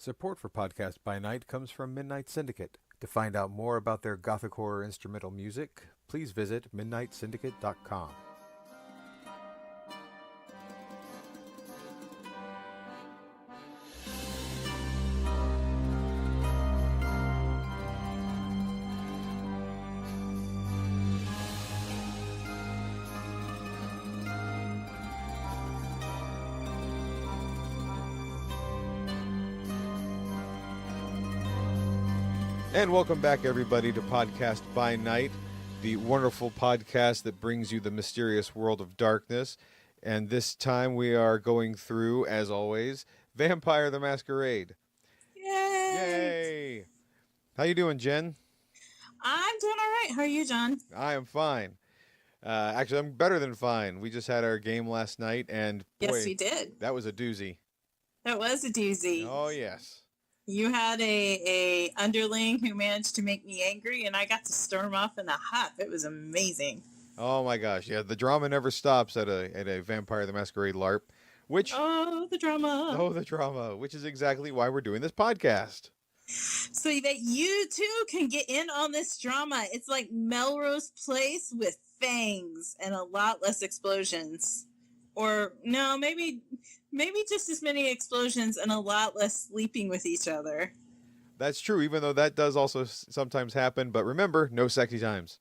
Support for Podcast by Night comes from Midnight Syndicate. To find out more about their gothic horror instrumental music, please visit midnightsyndicate.com. And welcome back, everybody, to Podcast by Night, the wonderful podcast that brings you the mysterious world of darkness. And this time we are going through, as always, Vampire the Masquerade. Yay! Yay! How you doing, Jen? I'm doing all right. How are you, John? I am fine. Actually, I'm better than fine. We just had our game last night, and boy, Yes, we did. that was a doozy. That was a doozy. Oh, yes. You had a underling who managed to make me angry, and I got to storm off in a huff. It was amazing. Oh my gosh, yeah, the drama never stops at a Vampire the Masquerade LARP, which the drama. which is exactly why we're doing this podcast. So that you too can get in on this drama. It's like Melrose Place with fangs and a lot less explosions. Or no, maybe just as many explosions and a lot less sleeping with each other. That's true, even though that does also sometimes happen. But remember, no sexy times.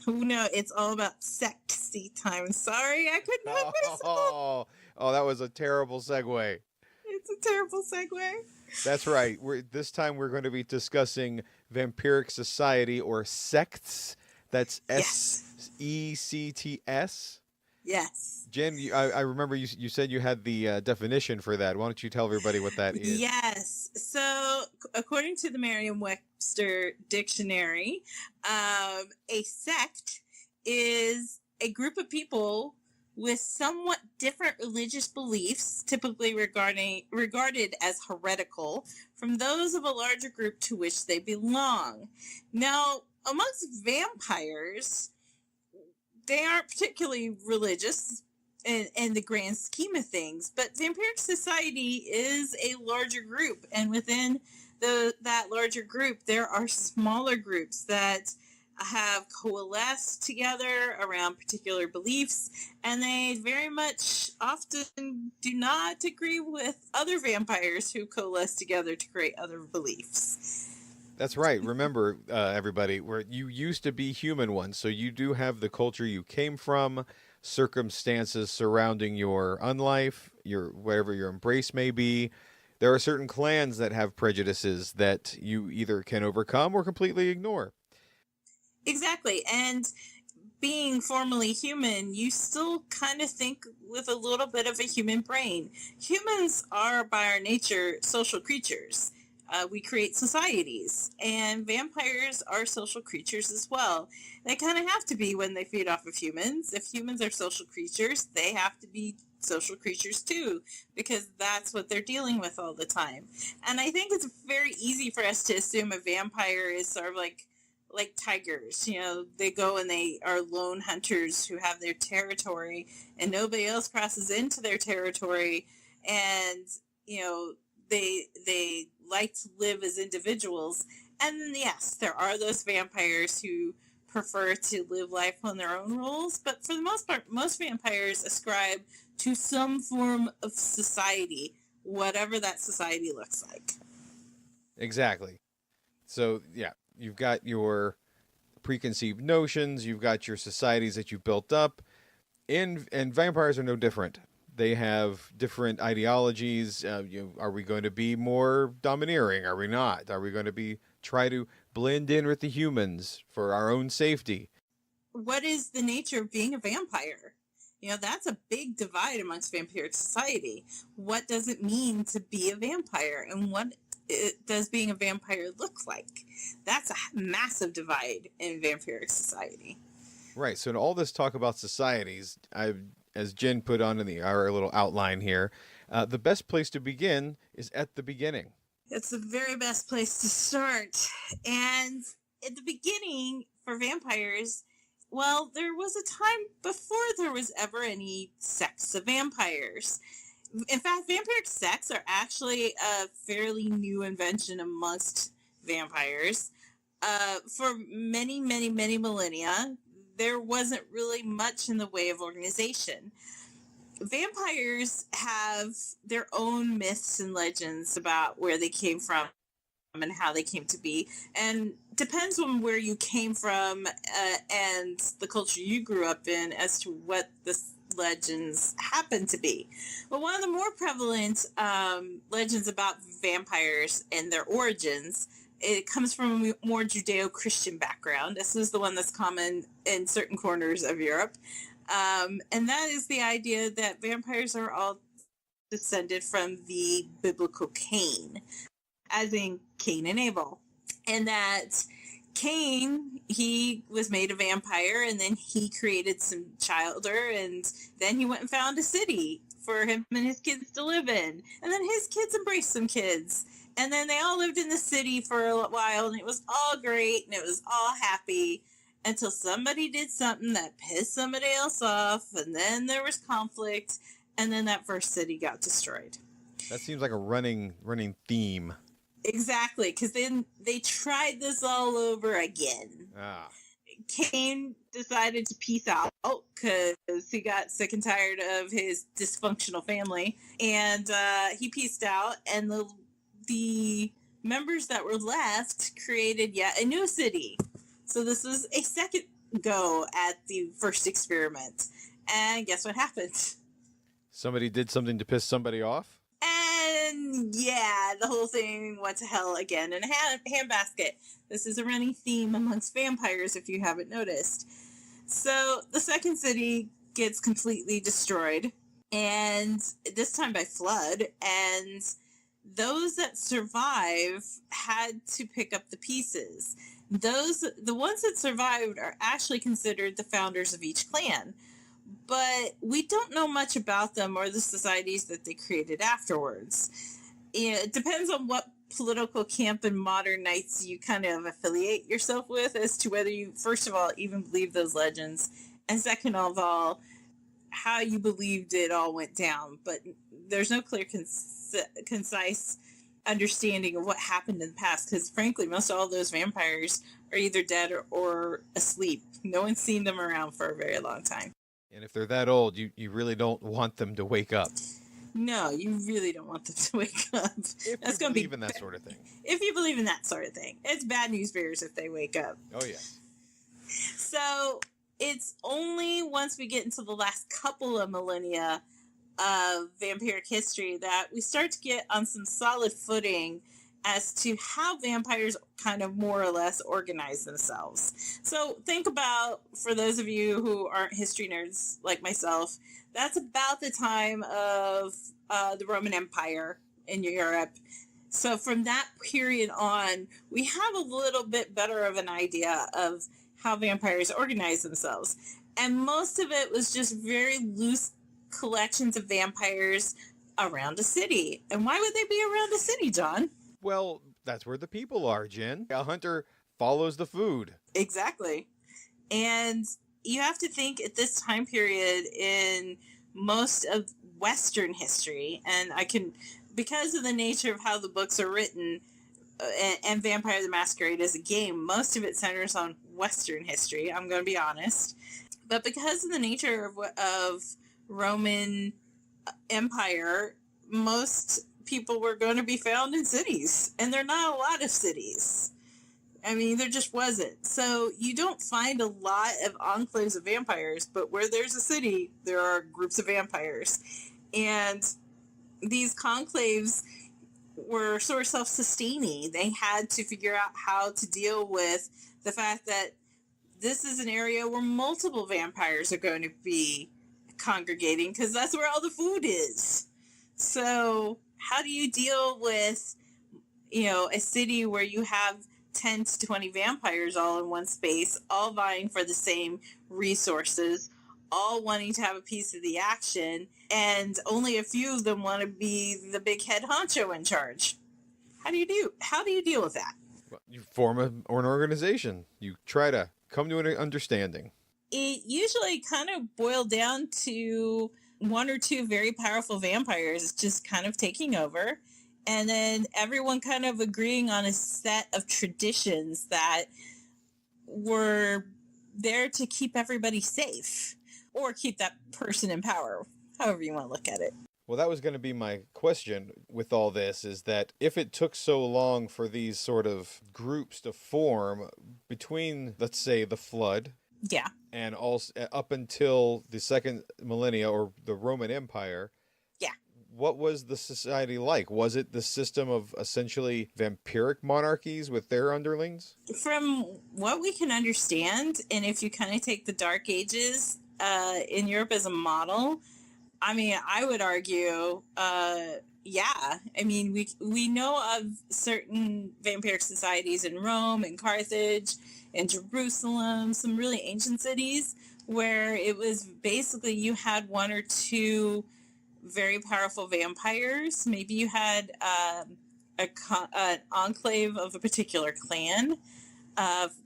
No, it's all about sexy time. Sorry, I couldn't help myself. Oh, that was a terrible segue. It's a terrible segue. That's right. This time we're going to be discussing Vampiric Society or sects. That's S-E-C-T-S. Yes. Jen, I remember you said you had the definition for that. Why don't you tell everybody what that is? Yes. So, according to the Merriam-Webster dictionary, a sect is a group of people with somewhat different religious beliefs, typically regarded as heretical, from those of a larger group to which they belong. Now, amongst vampires, they aren't particularly religious in the grand scheme of things, but Vampiric Society is a larger group, and within that larger group, there are smaller groups that have coalesced together around particular beliefs, and they very much often do not agree with other vampires who coalesce together to create other beliefs. That's right. Remember, everybody, you used to be human once, so you do have the culture you came from, circumstances surrounding your unlife, whatever your embrace may be. There are certain clans that have prejudices that you either can overcome or completely ignore. Exactly. And being formerly human, you still kind of think with a little bit of a human brain. Humans are, by our nature, social creatures. We create societies, and vampires are social creatures as well. They kind of have to be when they feed off of humans. If humans are social creatures, they have to be social creatures too, because that's what they're dealing with all the time. And I think it's very easy for us to assume a vampire is sort of like tigers. You know, they go and they are lone hunters who have their territory, and nobody else crosses into their territory, and you know, they like to live as individuals. And then, yes, there are those vampires who prefer to live life on their own rules, but for the most part, most vampires ascribe to some form of society, whatever that society looks like. Exactly. So, yeah, you've got your preconceived notions, you've got your societies that you've built up, and vampires are no different. They have different ideologies. Are we going to be more domineering? Are we not? Are we going to try to blend in with the humans for our own safety? What is the nature of being a vampire? You know, that's a big divide amongst vampiric society. What does it mean to be a vampire? And what does being a vampire look like? That's a massive divide in vampiric society. Right. So in all this talk about societies, as Jen put on in our little outline here, the best place to begin is at the beginning. It's the very best place to start. And at the beginning, for vampires, well, there was a time before there was ever any sects of vampires. In fact, vampiric sects are actually a fairly new invention amongst vampires. For many, many, many millennia, there wasn't really much in the way of organization. Vampires have their own myths and legends about where they came from and how they came to be, and depends on where you came from and the culture you grew up in as to what the legends happen to be. But one of the more prevalent legends about vampires and their origins, it comes from a more Judeo-Christian background. This is the one that's common in certain corners of Europe. And that is the idea that vampires are all descended from the biblical Cain, as in Cain and Abel. And that Cain, he was made a vampire, and then he created some childer, and then he went and found a city for him and his kids to live in. And then his kids embraced some kids. And then they all lived in the city for a while, and it was all great, and it was all happy, until somebody did something that pissed somebody else off, and then there was conflict, and then that first city got destroyed. That seems like a running theme. Exactly, because then they tried this all over again. Cain decided to peace out because he got sick and tired of his dysfunctional family, and he peaced out, and the members that were left created yet a new city. So this was a second go at the first experiment. And guess what happened? Somebody did something to piss somebody off? And yeah, the whole thing went to hell again in a handbasket. This is a running theme amongst vampires, if you haven't noticed. So the second city gets completely destroyed, and this time by flood, and those that survive had to pick up the pieces. The ones that survived are actually considered the founders of each clan, but we don't know much about them or the societies that they created afterwards. It depends on what political camp and modern knights you kind of affiliate yourself with as to whether you, first of all, even believe those legends, and second of all, how you believed it all went down. But there's no clear, concise understanding of what happened in the past, because frankly most all those vampires are either dead or asleep. No one's seen them around for a very long time. And if they're that old, you really don't want them to wake up. No, you really don't want them to wake up. If That's you believe in that sort of thing. If you believe in that sort of thing. It's bad news bears if they wake up. Oh yeah. So it's only once we get into the last couple of millennia of vampiric history that we start to get on some solid footing as to how vampires kind of more or less organize themselves. So think about, for those of you who aren't history nerds like myself, that's about the time of the Roman Empire in Europe. So from that period on, we have a little bit better of an idea of how vampires organize themselves. And most of it was just very loose collections of vampires around a city. And why would they be around a city, John? Well, that's where the people are, Jen. A hunter follows the food. Exactly. And you have to think at this time period in most of Western history, and I can, because of the nature of how the books are written, and Vampire the Masquerade as a game, most of it centers on Western history, I'm going to be honest. But because of the nature of Roman Empire, most people were going to be found in cities, and there are not a lot of cities. I mean, there just wasn't. So you don't find a lot of enclaves of vampires, but where there's a city, there are groups of vampires. And these conclaves were sort of self-sustaining. They had to figure out how to deal with the fact that this is an area where multiple vampires are going to be congregating, because that's where all the food is. So how do you deal with, a city where you have 10 to 20 vampires all in one space, all vying for the same resources, all wanting to have a piece of the action, and only a few of them want to be the big head honcho in charge? How do you deal with that? Well, you form an organization. You try to come to an understanding. It usually kind of boiled down to one or two very powerful vampires just kind of taking over, and then everyone kind of agreeing on a set of traditions that were there to keep everybody safe or keep that person in power, however you want to look at it. Well, that was going to be my question with all this, is that if it took so long for these sort of groups to form between, let's say, the flood, Yeah. and also up until the second millennia or the Roman Empire, Yeah. what was the society like? Was it the system of essentially vampiric monarchies with their underlings? From what we can understand, and if you kind of take the Dark Ages in Europe as a model, I mean, I would argue, yeah. I mean, we know of certain vampiric societies in Rome and Carthage and Jerusalem, some really ancient cities, where it was basically you had one or two very powerful vampires. Maybe you had an enclave of a particular clan.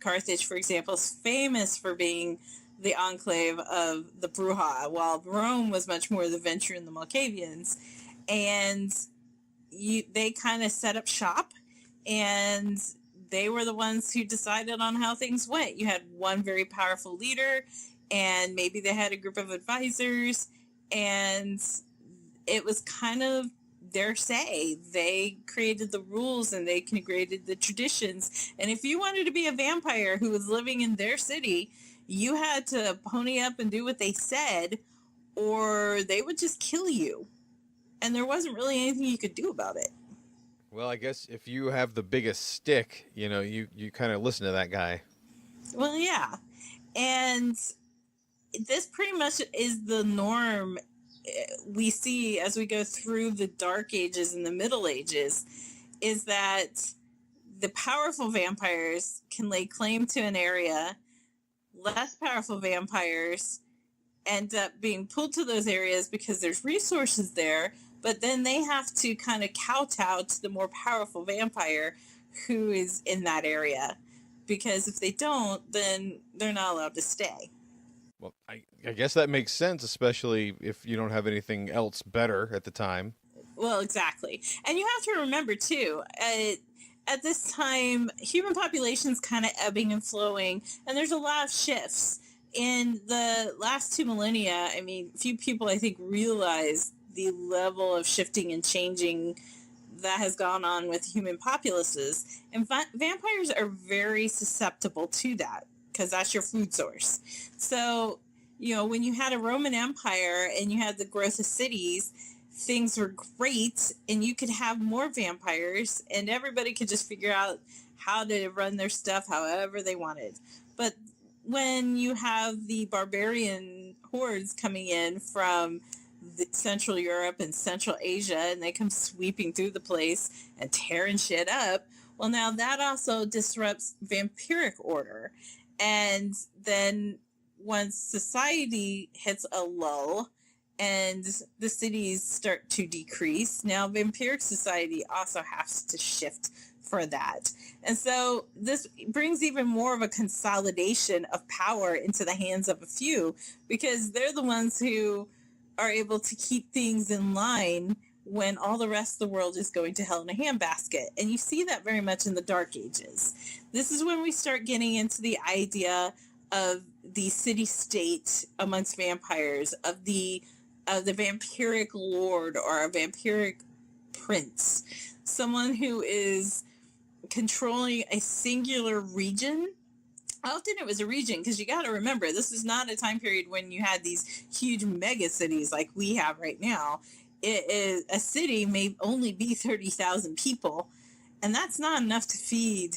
Carthage, for example, is famous for being the enclave of the Bruja, while Rome was much more the Venture and the Malkavians. And they kind of set up shop, and they were the ones who decided on how things went. You had one very powerful leader, and maybe they had a group of advisors, and it was kind of their say. They created the rules and they created the traditions. And if you wanted to be a vampire who was living in their city, you had to pony up and do what they said, or they would just kill you. And there wasn't really anything you could do about it. Well, I guess if you have the biggest stick, you kind of listen to that guy. Well, yeah. And this pretty much is the norm we see as we go through the Dark Ages and the Middle Ages, is that the powerful vampires can lay claim to an area. Less powerful vampires end up being pulled to those areas because there's resources there, but then they have to kind of kowtow to the more powerful vampire who is in that area, because if they don't, then they're not allowed to stay. Well, I guess that makes sense, especially if you don't have anything else better at the time. Well, exactly. And you have to remember, too, at this time, human population's kind of ebbing and flowing, and there's a lot of shifts. In the last 2 millennia, I mean, few people, I think, realize the level of shifting and changing that has gone on with human populaces. And vampires are very susceptible to that, because that's your food source. So, when you had a Roman Empire and you had the growth of cities, things were great, and you could have more vampires, and everybody could just figure out how to run their stuff however they wanted. But when you have the barbarian hordes coming in from Central Europe and Central Asia, and they come sweeping through the place and tearing shit up, well, now that also disrupts vampiric order. And then once society hits a lull and the cities start to decrease, now vampiric society also has to shift for that. And so this brings even more of a consolidation of power into the hands of a few, because they're the ones who are able to keep things in line when all the rest of the world is going to hell in a handbasket. And you see that very much in the Dark Ages. This is when we start getting into the idea of the city-state amongst vampires, of the vampiric lord or a vampiric prince, someone who is controlling a singular region. Often it was a region, because you got to remember, this is not a time period when you had these huge mega cities like we have right now. A city may only be 30,000 people, and that's not enough to feed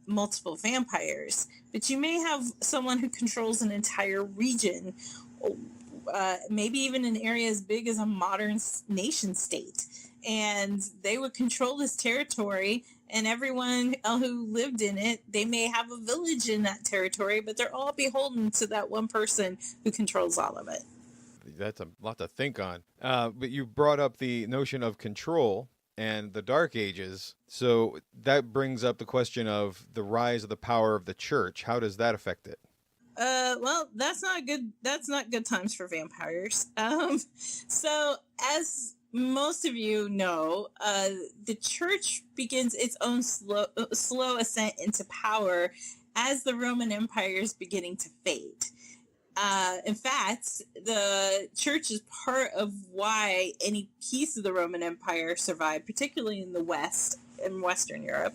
multiple vampires. But you may have someone who controls an entire region, maybe even an area as big as a modern nation state, and they would control this territory, and everyone who lived in it, they may have a village in that territory, but they're all beholden to that one person who controls all of it. That's a lot to think on. But you brought up the notion of control and the Dark Ages. So that brings up the question of the rise of the power of the church. How does that affect it? Well, that's not good times for vampires. So as most of you know, the church begins its own slow ascent into power as the Roman Empire is beginning to fade. In fact, the church is part of why any piece of the Roman Empire survived, particularly in the West, in Western Europe.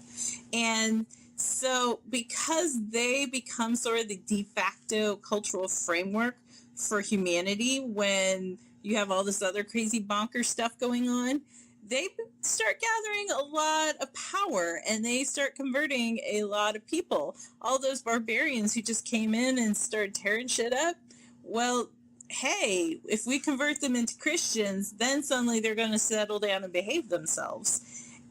And so, because they become sort of the de facto cultural framework for humanity when you have all this other crazy bonker stuff going on, they start gathering a lot of power and they start converting a lot of people. All those barbarians who just came in and started tearing shit up, well, hey, if we convert them into Christians, then suddenly they're going to settle down and behave themselves.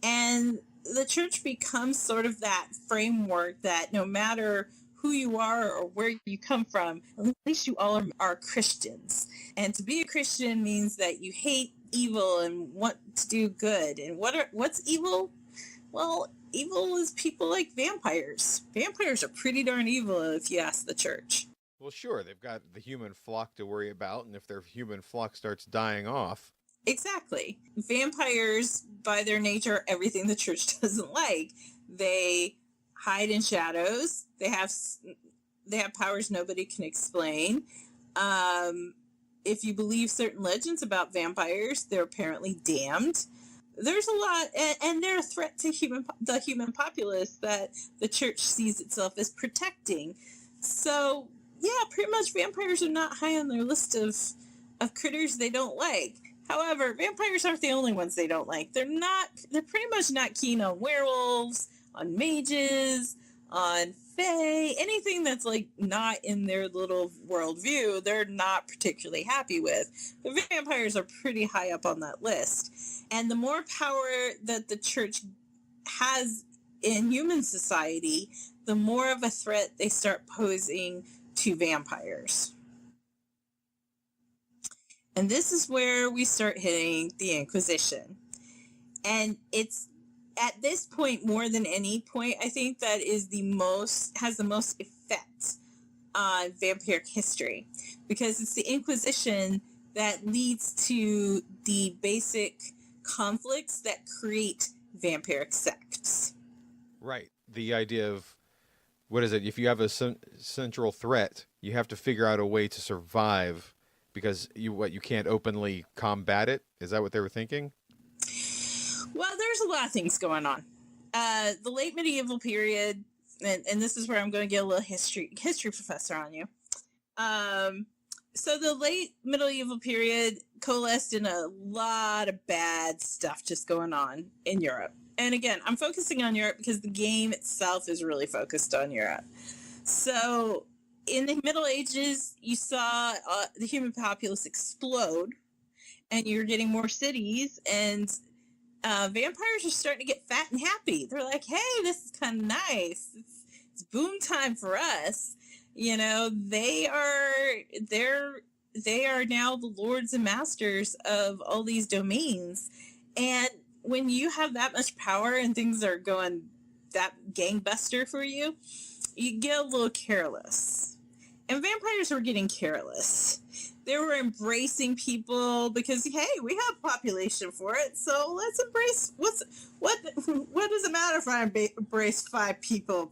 And the church becomes sort of that framework that no matter who you are or where you come from, at least you all are Christians. And to be a Christian means that you hate evil and want to do good. And what's evil? Well, evil is people like vampires. Vampires are pretty darn evil if you ask the church. Well, sure, they've got the human flock to worry about, and if their human flock starts dying off... Exactly. Vampires, by their nature, are everything the church doesn't like. They hide in shadows. They have powers nobody can explain. If you believe certain legends about vampires, they're apparently damned. There's a lot, and they're a threat to the human populace that the church sees itself as protecting. So, yeah, pretty much vampires are not high on their list of critters they don't like. However, vampires aren't the only ones they don't like. They're pretty much not keen on werewolves, on mages, on fae, anything that's like not in their little worldview, they're not particularly happy with. But vampires are pretty high up on that list. And the more power that the church has in human society, the more of a threat they start posing to vampires. And this is where we start hitting the Inquisition. And it's at this point, more than any point, I think that has the most effect on vampiric history. Because it's the Inquisition that leads to the basic conflicts that create vampiric sects. Right. The idea of, what is it? If you have a central threat, you have to figure out a way to survive because you can't openly combat it. Is that what they were thinking? Well, there's a lot of things going on. The late medieval period, and this is where I'm going to get a little history professor on you. So the late medieval period coalesced in a lot of bad stuff just going on in Europe. And again, I'm focusing on Europe because the game itself is really focused on Europe. So in the Middle Ages, you saw the human populace explode, and you're getting more cities, and vampires are starting to get fat and happy. They're like, hey, this is kind of nice. It's boom time for us. You know, they are now the lords and masters of all these domains. And when you have that much power and things are going that gangbuster for you, you get a little careless. And vampires were getting careless. They were embracing people because, hey, we have population for it, so let's embrace. What does it matter if I embrace 5 people?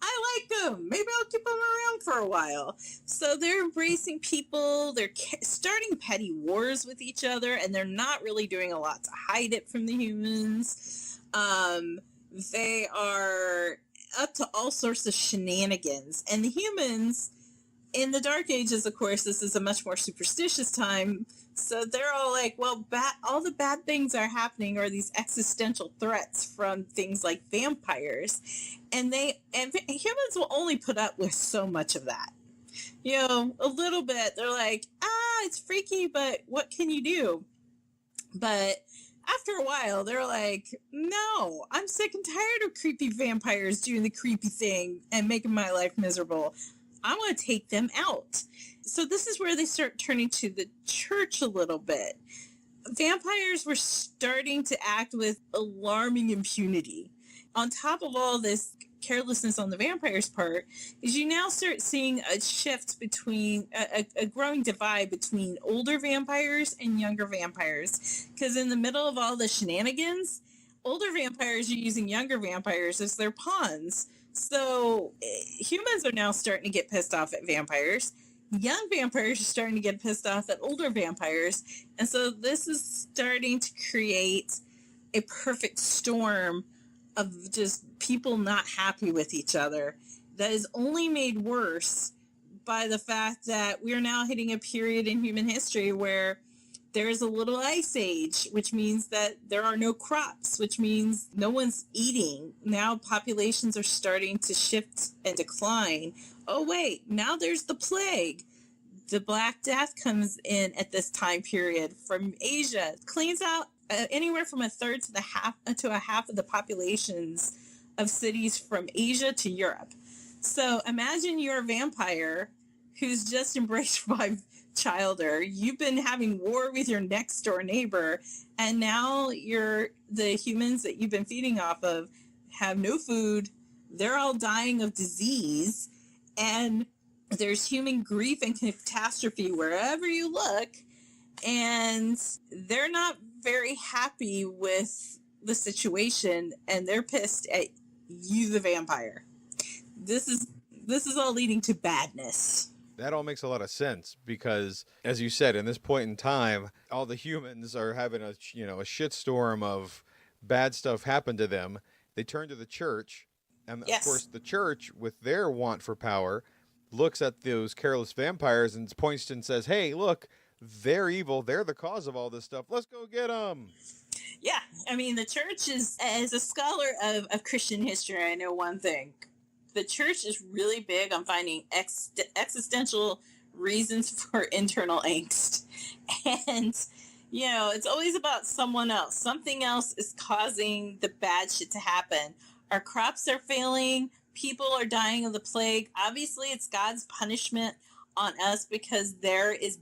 I like them. Maybe I'll keep them around for a while. So they're embracing people. They're starting petty wars with each other, and they're not really doing a lot to hide it from the humans. They are up to all sorts of shenanigans. And the humans, in the Dark Ages, of course, this is a much more superstitious time. So they're all like, well, all the bad things are happening are these existential threats from things like vampires. And humans will only put up with so much of that. You know, a little bit. They're like, it's freaky, but what can you do? But after a while, they're like, no, I'm sick and tired of creepy vampires doing the creepy thing and making my life miserable. I want to take them out. So this is where they start turning to the church a little bit. Vampires were starting to act with alarming impunity. On top of all this carelessness on the vampire's part is you now start seeing a shift between a growing divide between older vampires and younger vampires. Because in the middle of all the shenanigans, older vampires are using younger vampires as their pawns. So humans are now starting to get pissed off at vampires. Young vampires are starting to get pissed off at older vampires. And so this is starting to create a perfect storm of just people not happy with each other that is only made worse by the fact that we are now hitting a period in human history where there is a little ice age, which means that there are no crops, which means no one's eating. Now populations are starting to shift and decline. Oh, wait, now there's the plague. The Black Death comes in at this time period from Asia, cleans out anywhere from a third to a half of the populations of cities from Asia to Europe. So imagine you're a vampire who's just embraced by childer. You've been having war with your next door neighbor, and now the humans that you've been feeding off of have no food. They're all dying of disease, and there's human grief and catastrophe wherever you look, and they're not very happy with the situation, and they're pissed at you, the vampire. This is all leading to badness. That all makes a lot of sense because, as you said, in this point in time, all the humans are having a shitstorm of bad stuff happen to them. They turn to the church, and Yes. Of course, the church, with their want for power, looks at those careless vampires and points and says, "Hey, look, they're evil. They're the cause of all this stuff. Let's go get them." Yeah, I mean, the church is, as a scholar of Christian history, I know one thing. The church is really big on finding existential reasons for internal angst. And, it's always about someone else. Something else is causing the bad shit to happen. Our crops are failing. People are dying of the plague. Obviously, it's God's punishment on us because there is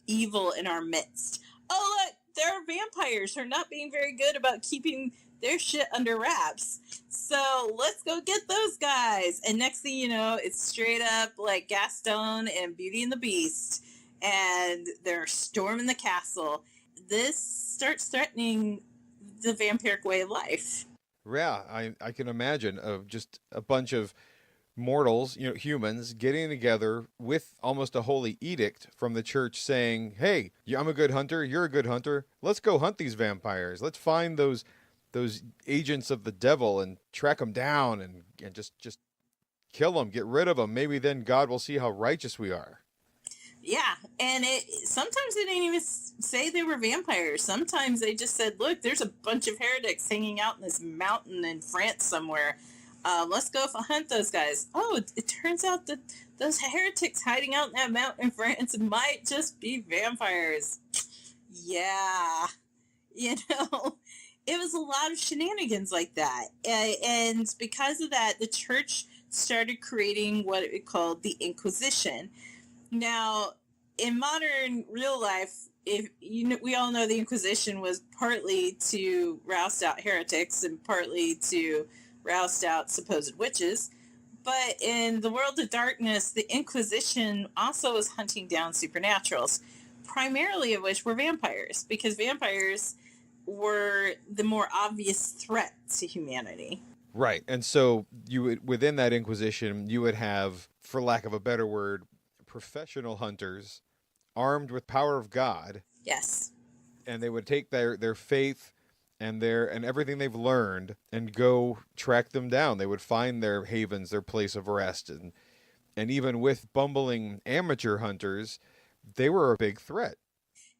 evil in our midst. Oh, look, there are vampires who are not being very good about keeping their shit under wraps. So let's go get those guys. And next thing you know, it's straight up like Gaston and Beauty and the Beast. And they're storming the castle. This starts threatening the vampiric way of life. Yeah, I can imagine of just a bunch of mortals, humans, getting together with almost a holy edict from the church saying, "Hey, I'm a good hunter, you're a good hunter. Let's go hunt these vampires. Let's find those agents of the devil and track them down and just kill them, get rid of them. Maybe then God will see how righteous we are." Yeah, and sometimes they didn't even say they were vampires. Sometimes they just said, "Look, there's a bunch of heretics hanging out in this mountain in France somewhere. Let's go hunt those guys." Oh, it turns out that those heretics hiding out in that mountain in France might just be vampires. Yeah, it was a lot of shenanigans like that. And because of that, the church started creating what it called the Inquisition. Now, in modern real life, we all know the Inquisition was partly to roust out heretics and partly to roust out supposed witches. But in the world of darkness, the Inquisition also was hunting down supernaturals, primarily of which were vampires, because vampires were the more obvious threat to humanity. Right. And so within that Inquisition, you would have, for lack of a better word, professional hunters armed with power of God. Yes. And they would take their faith and everything they've learned and go track them down. They would find their havens, their place of rest. And even with bumbling amateur hunters, they were a big threat.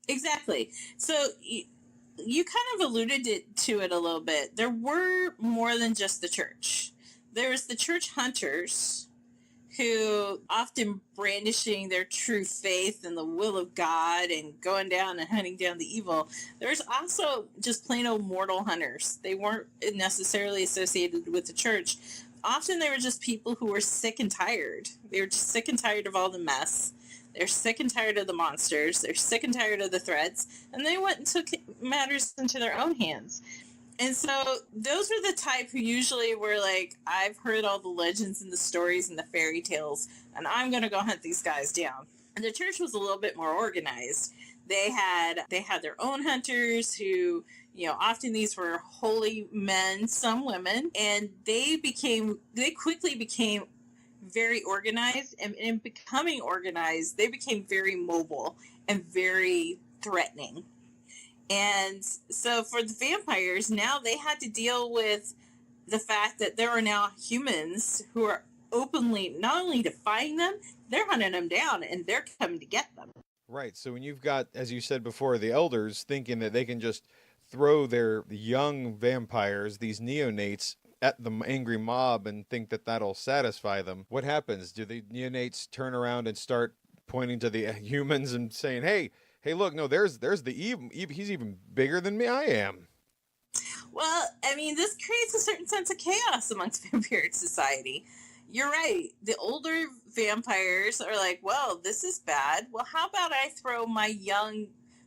Exactly. So you kind of alluded to it a little bit. There were more than just the church. There was the church hunters, who often brandishing their true faith and the will of God and going down and hunting down the evil. There's also just plain old mortal hunters. They weren't necessarily associated with the church. Often they were just people who were sick and tired. They were just sick and tired of all the mess. They're sick and tired of the monsters. They're sick and tired of the threats. And they went and took matters into their own hands. And so those were the type who usually were like, I've heard all the legends and the stories and the fairy tales, and I'm going to go hunt these guys down. And the church was a little bit more organized. They had their own hunters who, often these were holy men, some women, and they quickly became very organized, and in becoming organized, they became very mobile and very threatening. And so for the vampires, now they had to deal with the fact that there are now humans who are openly not only defying them, they're hunting them down and they're coming to get them. Right. So when you've got, as you said before, the elders thinking that they can just throw their young vampires, these neonates, at the angry mob and think that that'll satisfy them, what happens? Do the neonates turn around and start pointing to the humans and saying, hey, look, no, there's the evil. He's even bigger than me. I am. Well, I mean, this creates a certain sense of chaos amongst vampiric society. You're right. The older vampires are like, well, this is bad. Well, how about I throw my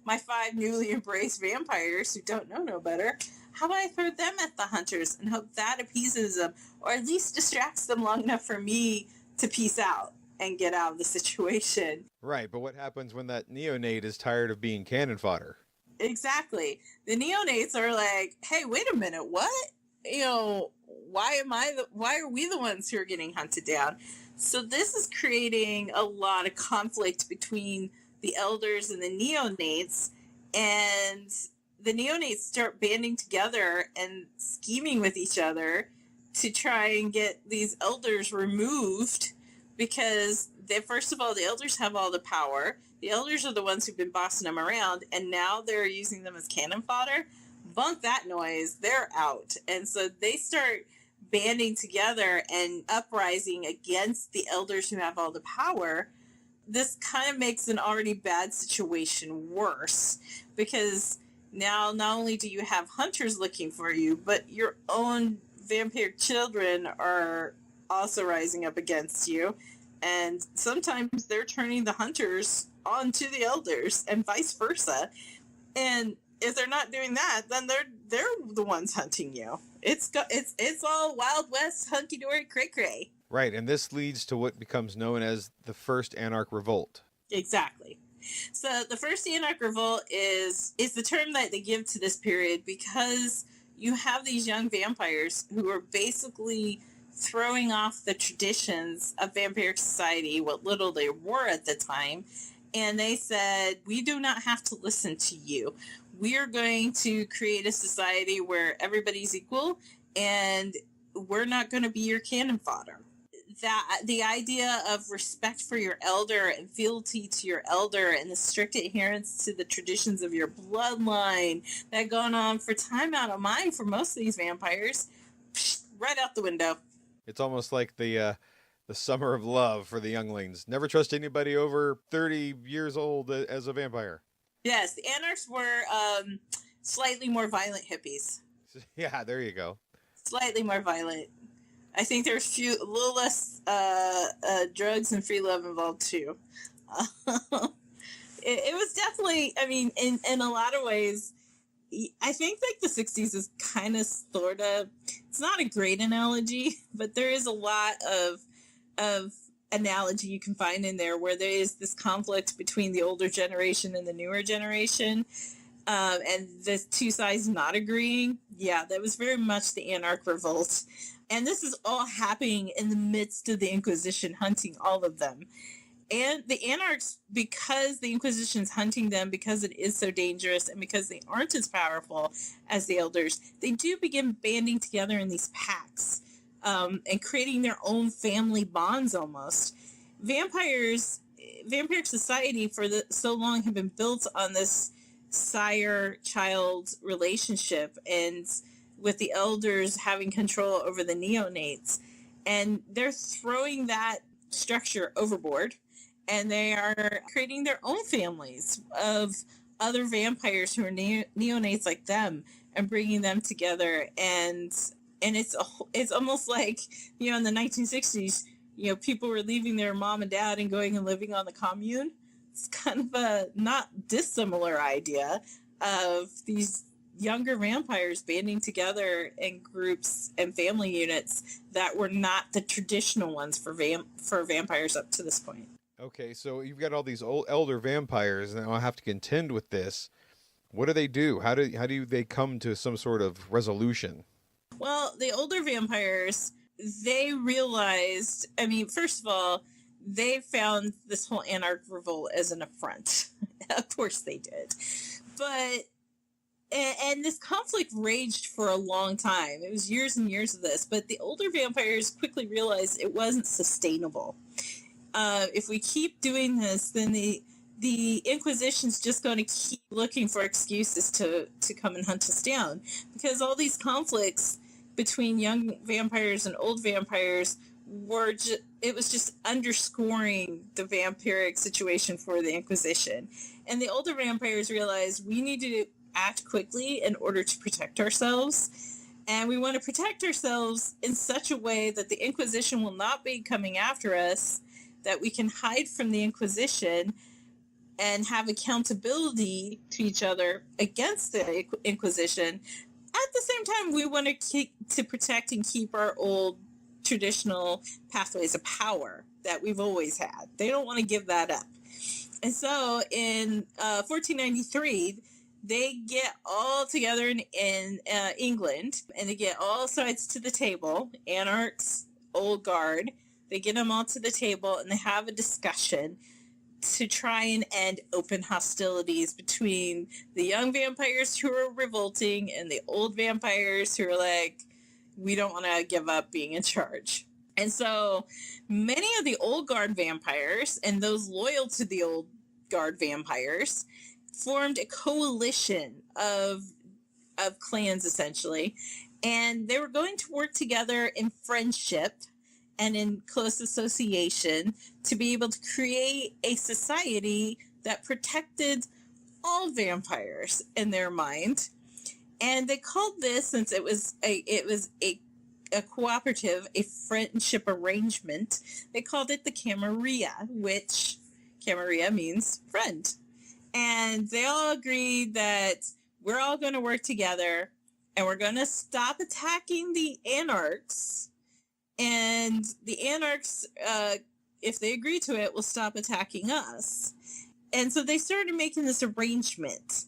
5 newly embraced vampires who don't know no better? How about I throw them at the hunters and hope that appeases them, or at least distracts them long enough for me to peace out and get out of the situation? Right, but what happens when that neonate is tired of being cannon fodder? Exactly. The neonates are like, hey, wait a minute, what? Why are we the ones who are getting hunted down? So this is creating a lot of conflict between the elders and the neonates, and the neonates start banding together and scheming with each other to try and get these elders removed, because first of all, the elders have all the power. The elders are the ones who've been bossing them around, and now they're using them as cannon fodder. Bunk that noise, they're out. And so they start banding together and uprising against the elders who have all the power. This kind of makes an already bad situation worse, because now not only do you have hunters looking for you, but your own vampire children are also rising up against you. And sometimes they're turning the hunters onto the elders and vice versa. And if they're not doing that, then they're the ones hunting you. It's all Wild West hunky dory cray cray. Right, and this leads to what becomes known as the First Anarch Revolt. Exactly. So the First Anarch Revolt is the term that they give to this period, because you have these young vampires who are basically throwing off the traditions of vampiric society, what little they were at the time, and they said, we do not have to listen to you. We are going to create a society where everybody's equal, and we're not going to be your cannon fodder. That the idea of respect for your elder and fealty to your elder and the strict adherence to the traditions of your bloodline that gone on for time out of mind for most of these vampires, right out the window. It's almost like the summer of love for the younglings. Never trust anybody over 30 years old as a vampire. Yes, the Anarchs were slightly more violent hippies. Yeah, there you go. Slightly more violent. I think there's a little less drugs and free love involved too. It was definitely, I mean, in a lot of ways, I think like the 60s is kind of sort of, it's not a great analogy, but there is a lot of analogy you can find in there where there is this conflict between the older generation and the newer generation, and the two sides not agreeing. Yeah, that was very much the Anarch Revolt. And this is all happening in the midst of the Inquisition hunting all of them. And the Anarchs, because the Inquisition's hunting them, because it is so dangerous, and because they aren't as powerful as the Elders, they do begin banding together in these packs, and creating their own family bonds almost. Vampiric society for so long have been built on this sire-child relationship, and with the Elders having control over the neonates. And they're throwing that structure overboard, and they are creating their own families of other vampires who are neonates like them, and bringing them together. And it's almost like, in the 1960s, people were leaving their mom and dad and going and living on the commune. It's kind of a not dissimilar idea of these younger vampires banding together in groups and family units that were not the traditional ones for vampires up to this point. Okay, so you've got all these old elder vampires, and I have to contend with this. What do they do? How do they come to some sort of resolution? Well, the older vampires, they realized, I mean, first of all, they found this whole Anarch revolt as an affront. Of course they did. But, and this conflict raged for a long time. It was years and years of this. But the older vampires quickly realized it wasn't sustainable. If we keep doing this, then the Inquisition's just going to keep looking for excuses to come and hunt us down. Because all these conflicts between young vampires and old vampires it was just underscoring the vampiric situation for the Inquisition. And the older vampires realized we need to act quickly in order to protect ourselves. And we want to protect ourselves in such a way that the Inquisition will not be coming after us, that we can hide from the Inquisition and have accountability to each other against the Inquisition. At the same time, we want to protect and keep our old traditional pathways of power that we've always had. They don't want to give that up. And so in 1493, they get all together in England, and they get all sides to the table, Anarchs, Old Guard. They get them all to the table, and they have a discussion to try and end open hostilities between the young vampires who are revolting and the old vampires who are like, we don't want to give up being in charge. And so many of the Old Guard vampires and those loyal to the Old Guard vampires formed a coalition of clans, essentially. And they were going to work together in friendship and in close association to be able to create a society that protected all vampires in their mind. And they called this, since it was a cooperative, a friendship arrangement, they called it the Camarilla, which Camarilla means friend. And they all agreed that we're all going to work together and we're going to stop attacking the Anarchs. And the Anarchs, if they agree to it, will stop attacking us. And so they started making this arrangement.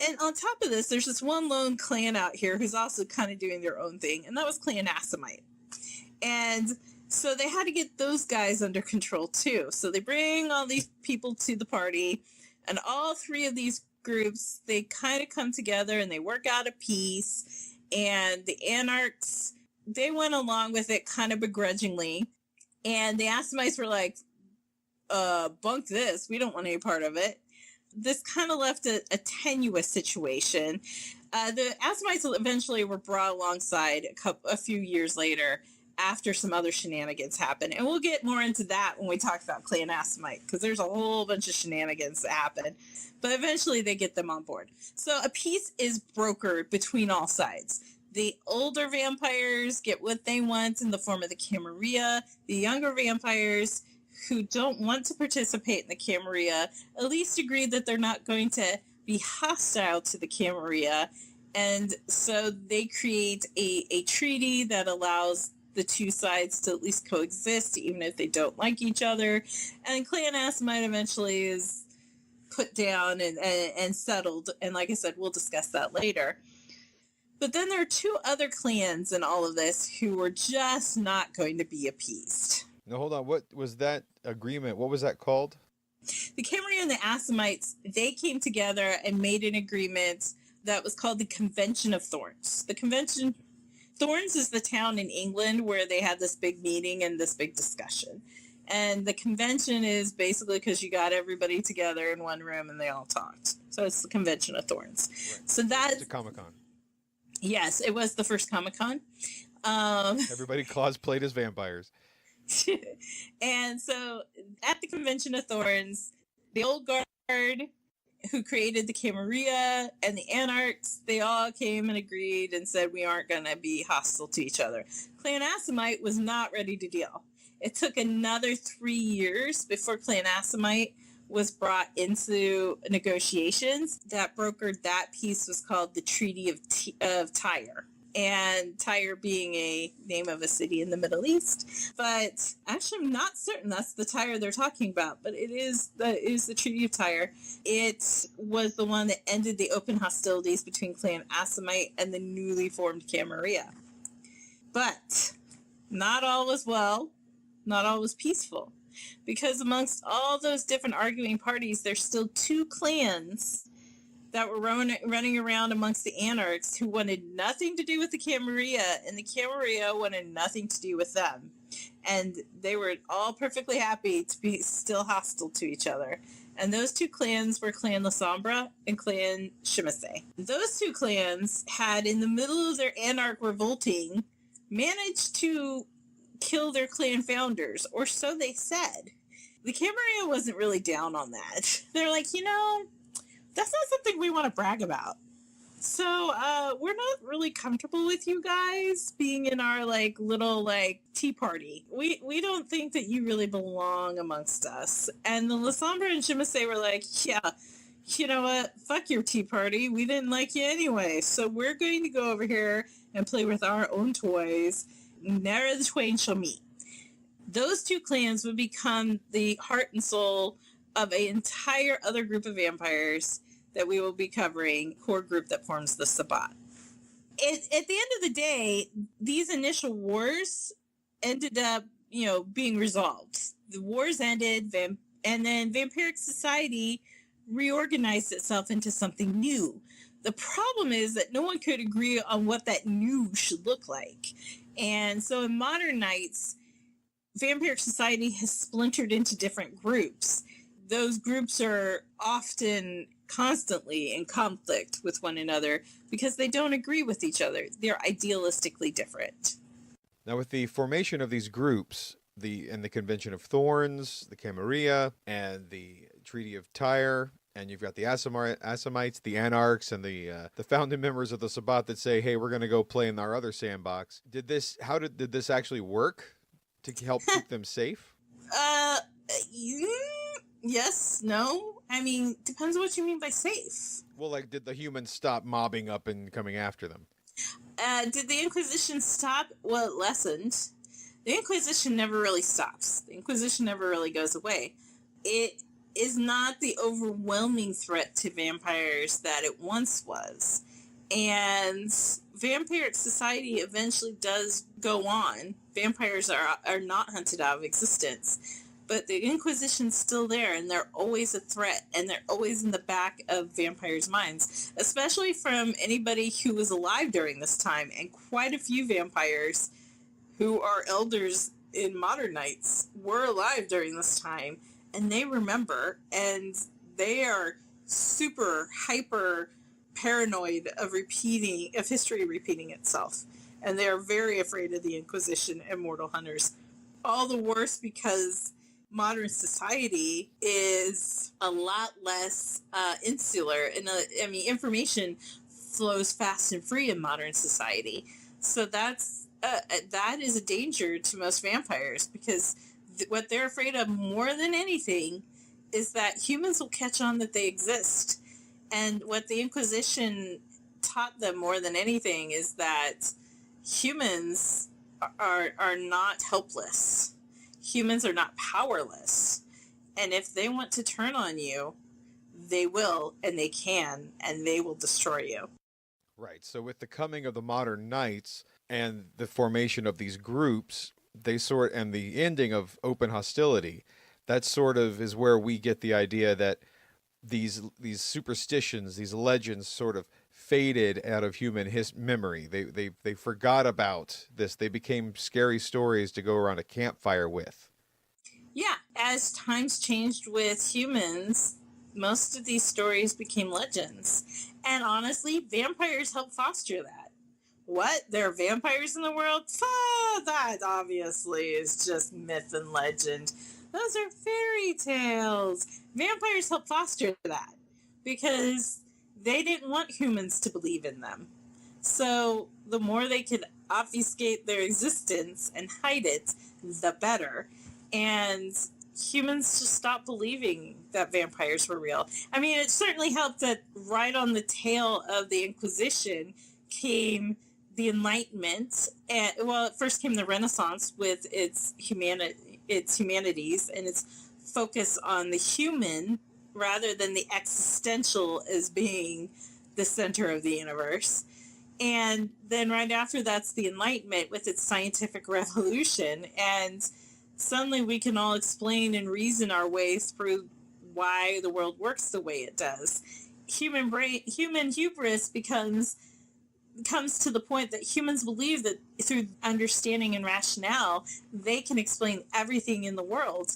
And on top of this, there's this one lone clan out here who's also kind of doing their own thing, and that was Clan Assamite. And so they had to get those guys under control too. So they bring all these people to the party, and all three of these groups, they kind of come together and they work out a peace. And the Anarchs, they went along with it kind of begrudgingly. And the Assamites were like, bunk this. We don't want any part of it. This kind of left a tenuous situation. The Assamites eventually were brought alongside a few years later after some other shenanigans happened. And we'll get more into that when we talk about Clan Assamite, because there's a whole bunch of shenanigans that happen. But eventually they get them on board. So a peace is brokered between all sides. The older vampires get what they want in the form of the Camarilla. The younger vampires who don't want to participate in the Camarilla at least agree that they're not going to be hostile to the Camarilla. And so they create a treaty that allows the two sides to at least coexist, even if they don't like each other. And Clan Assamite eventually is put down and settled. And like I said, we'll discuss that later. But then there are two other clans in all of this who were just not going to be appeased. No, hold on. What was that agreement? What was that called? The Camarilla and the Assamites, they came together and made an agreement that was called the Convention of Thorns. The Convention... Thorns is the town in England where they had this big meeting and this big discussion. And the convention is basically because you got everybody together in one room and they all talked. So it's the Convention of Thorns. Right. So that's a Comic-Con. Yes, it was the first Comic-Con. Everybody cosplayed as vampires. And so at the Convention of Thorns, the Old Guard, who created the Camarilla, and the Anarchs, they all came and agreed and said we aren't going to be hostile to each other. Clan Assamite was not ready to deal. It took another 3 years before Clan Assamite was brought into negotiations that brokered that peace was called the Treaty of Tyre. And Tyre being a name of a city in the Middle East. But actually, I'm not certain that's the Tyre they're talking about, but it is the Treaty of Tyre. It was the one that ended the open hostilities between Clan Assamite and the newly formed Camarilla. But not all was well, not all was peaceful, because amongst all those different arguing parties, there's still two clans that were running around amongst the Anarchs who wanted nothing to do with the Camarilla, and the Camarilla wanted nothing to do with them. And they were all perfectly happy to be still hostile to each other. And those two clans were Clan La Sombra and Clan Shimase. Those two clans had, in the middle of their Anarch revolting, managed to kill their clan founders, or so they said. The Camarilla wasn't really down on that. They're like, that's not something we want to brag about. So we're not really comfortable with you guys being in our little tea party. We don't think that you really belong amongst us. And the La Sombra and Shimase were like, yeah, you know what? Fuck your tea party. We didn't like you anyway. So we're going to go over here and play with our own toys. Ne'er the twain shall meet. Those two clans would become the heart and soul of an entire other group of vampires that we will be covering, core group that forms the Sabbat. At the end of the day, these initial wars ended up, being resolved. The wars ended, and then Vampiric Society reorganized itself into something new. The problem is that no one could agree on what that new should look like. And so in modern nights, Vampiric Society has splintered into different groups. Those groups are often constantly in conflict with one another because they don't agree with each other. They're idealistically different. Now, with the formation of these groups, the Convention of Thorns, the Camarilla, and the Treaty of Tyre, and you've got the Assamites, the Anarchs, and the founding members of the Sabbat that say, "Hey, we're going to go play in our other sandbox." Did this actually work to help keep them safe? Yes, no. I mean, depends on what you mean by safe. Well, did the humans stop mobbing up and coming after them? Did the Inquisition stop? Well, it lessened. The Inquisition never really stops. The Inquisition never really goes away. It is not the overwhelming threat to vampires that it once was. And Vampiric Society eventually does go on. Vampires are not hunted out of existence. But the Inquisition's still there, and they're always a threat, and they're always in the back of vampires' minds, especially from anybody who was alive during this time, and quite a few vampires who are elders in modern nights were alive during this time, and they remember, and they are super hyper paranoid of history repeating itself, and they are very afraid of the Inquisition and mortal hunters. All the worse because modern society is a lot less insular, and information flows fast and free in modern society. So that is a danger to most vampires, because what they're afraid of more than anything is that humans will catch on that they exist. And what the Inquisition taught them more than anything is that humans are not helpless. Humans are not powerless. And if they want to turn on you, they will, and they can, and they will destroy you. Right. So with the coming of the modern knights and the formation of these groups, and the ending of open hostility, that sort of is where we get the idea that these superstitions, these legends sort of faded out of human memory. They forgot about this. They became scary stories to go around a campfire with. Yeah, as times changed with humans, most of these stories became legends. And honestly, vampires help foster that. What? There are vampires in the world? That obviously is just myth and legend. Those are fairy tales. Vampires help foster that because they didn't want humans to believe in them. So the more they could obfuscate their existence and hide it, the better. And humans just stopped believing that vampires were real. I mean, it certainly helped that right on the tail of the Inquisition came the Enlightenment. And, well, it first came the Renaissance with its humanities and its focus on the human rather than the existential as being the center of the universe. And then right after that's the Enlightenment with its scientific revolution. And suddenly we can all explain and reason our way through why the world works the way it does. Human hubris comes to the point that humans believe that through understanding and rationale, they can explain everything in the world.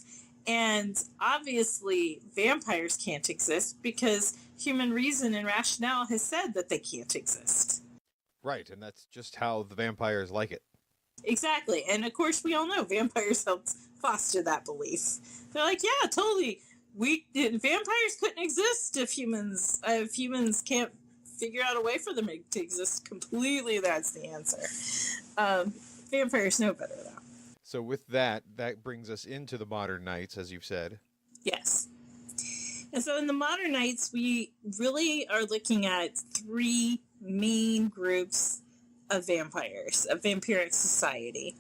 And obviously, vampires can't exist because human reason and rationale has said that they can't exist. Right, and that's just how the vampires like it. Exactly. And of course, we all know vampires helped foster that belief. They're like, yeah, totally. Vampires couldn't exist if humans can't figure out a way for them to exist completely. That's the answer. Vampires know better, though. So with that brings us into the modern nights, as you've said. Yes. And so in the modern nights, we really are looking at three main groups of vampires, a vampiric society.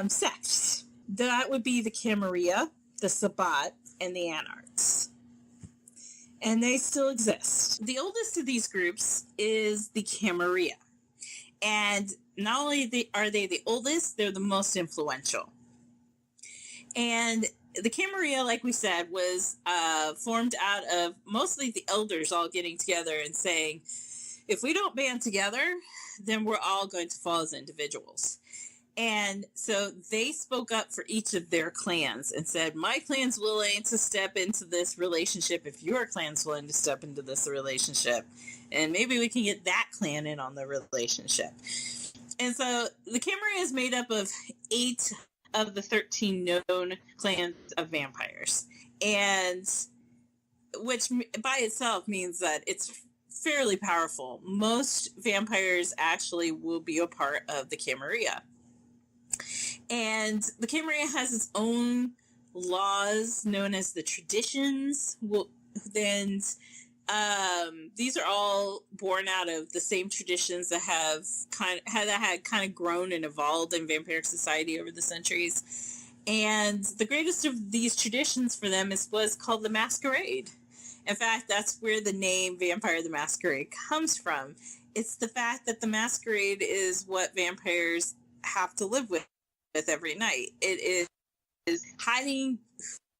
Sects. That would be the Camarilla, the Sabbat, and the Anarchs. And they still exist. The oldest of these groups is the Camarilla. And not only are they the oldest, they're the most influential. And the Camarilla, like we said, was formed out of mostly the elders all getting together and saying, if we don't band together, then we're all going to fall as individuals. And so they spoke up for each of their clans and said, my clan's willing to step into this relationship if your clan's willing to step into this relationship. And maybe we can get that clan in on the relationship. And so the Camarilla is made up of 8 of the 13 known clans of vampires. And which by itself means that it's fairly powerful. Most vampires actually will be a part of the Camarilla. And the Camarilla has its own laws known as the traditions. These are all born out of the same traditions that had kind of grown and evolved in vampiric society over the centuries. And the greatest of these traditions for them was called the Masquerade. In fact, that's where the name Vampire the Masquerade comes from. It's the fact that the masquerade is what vampires have to live with every night. It is hiding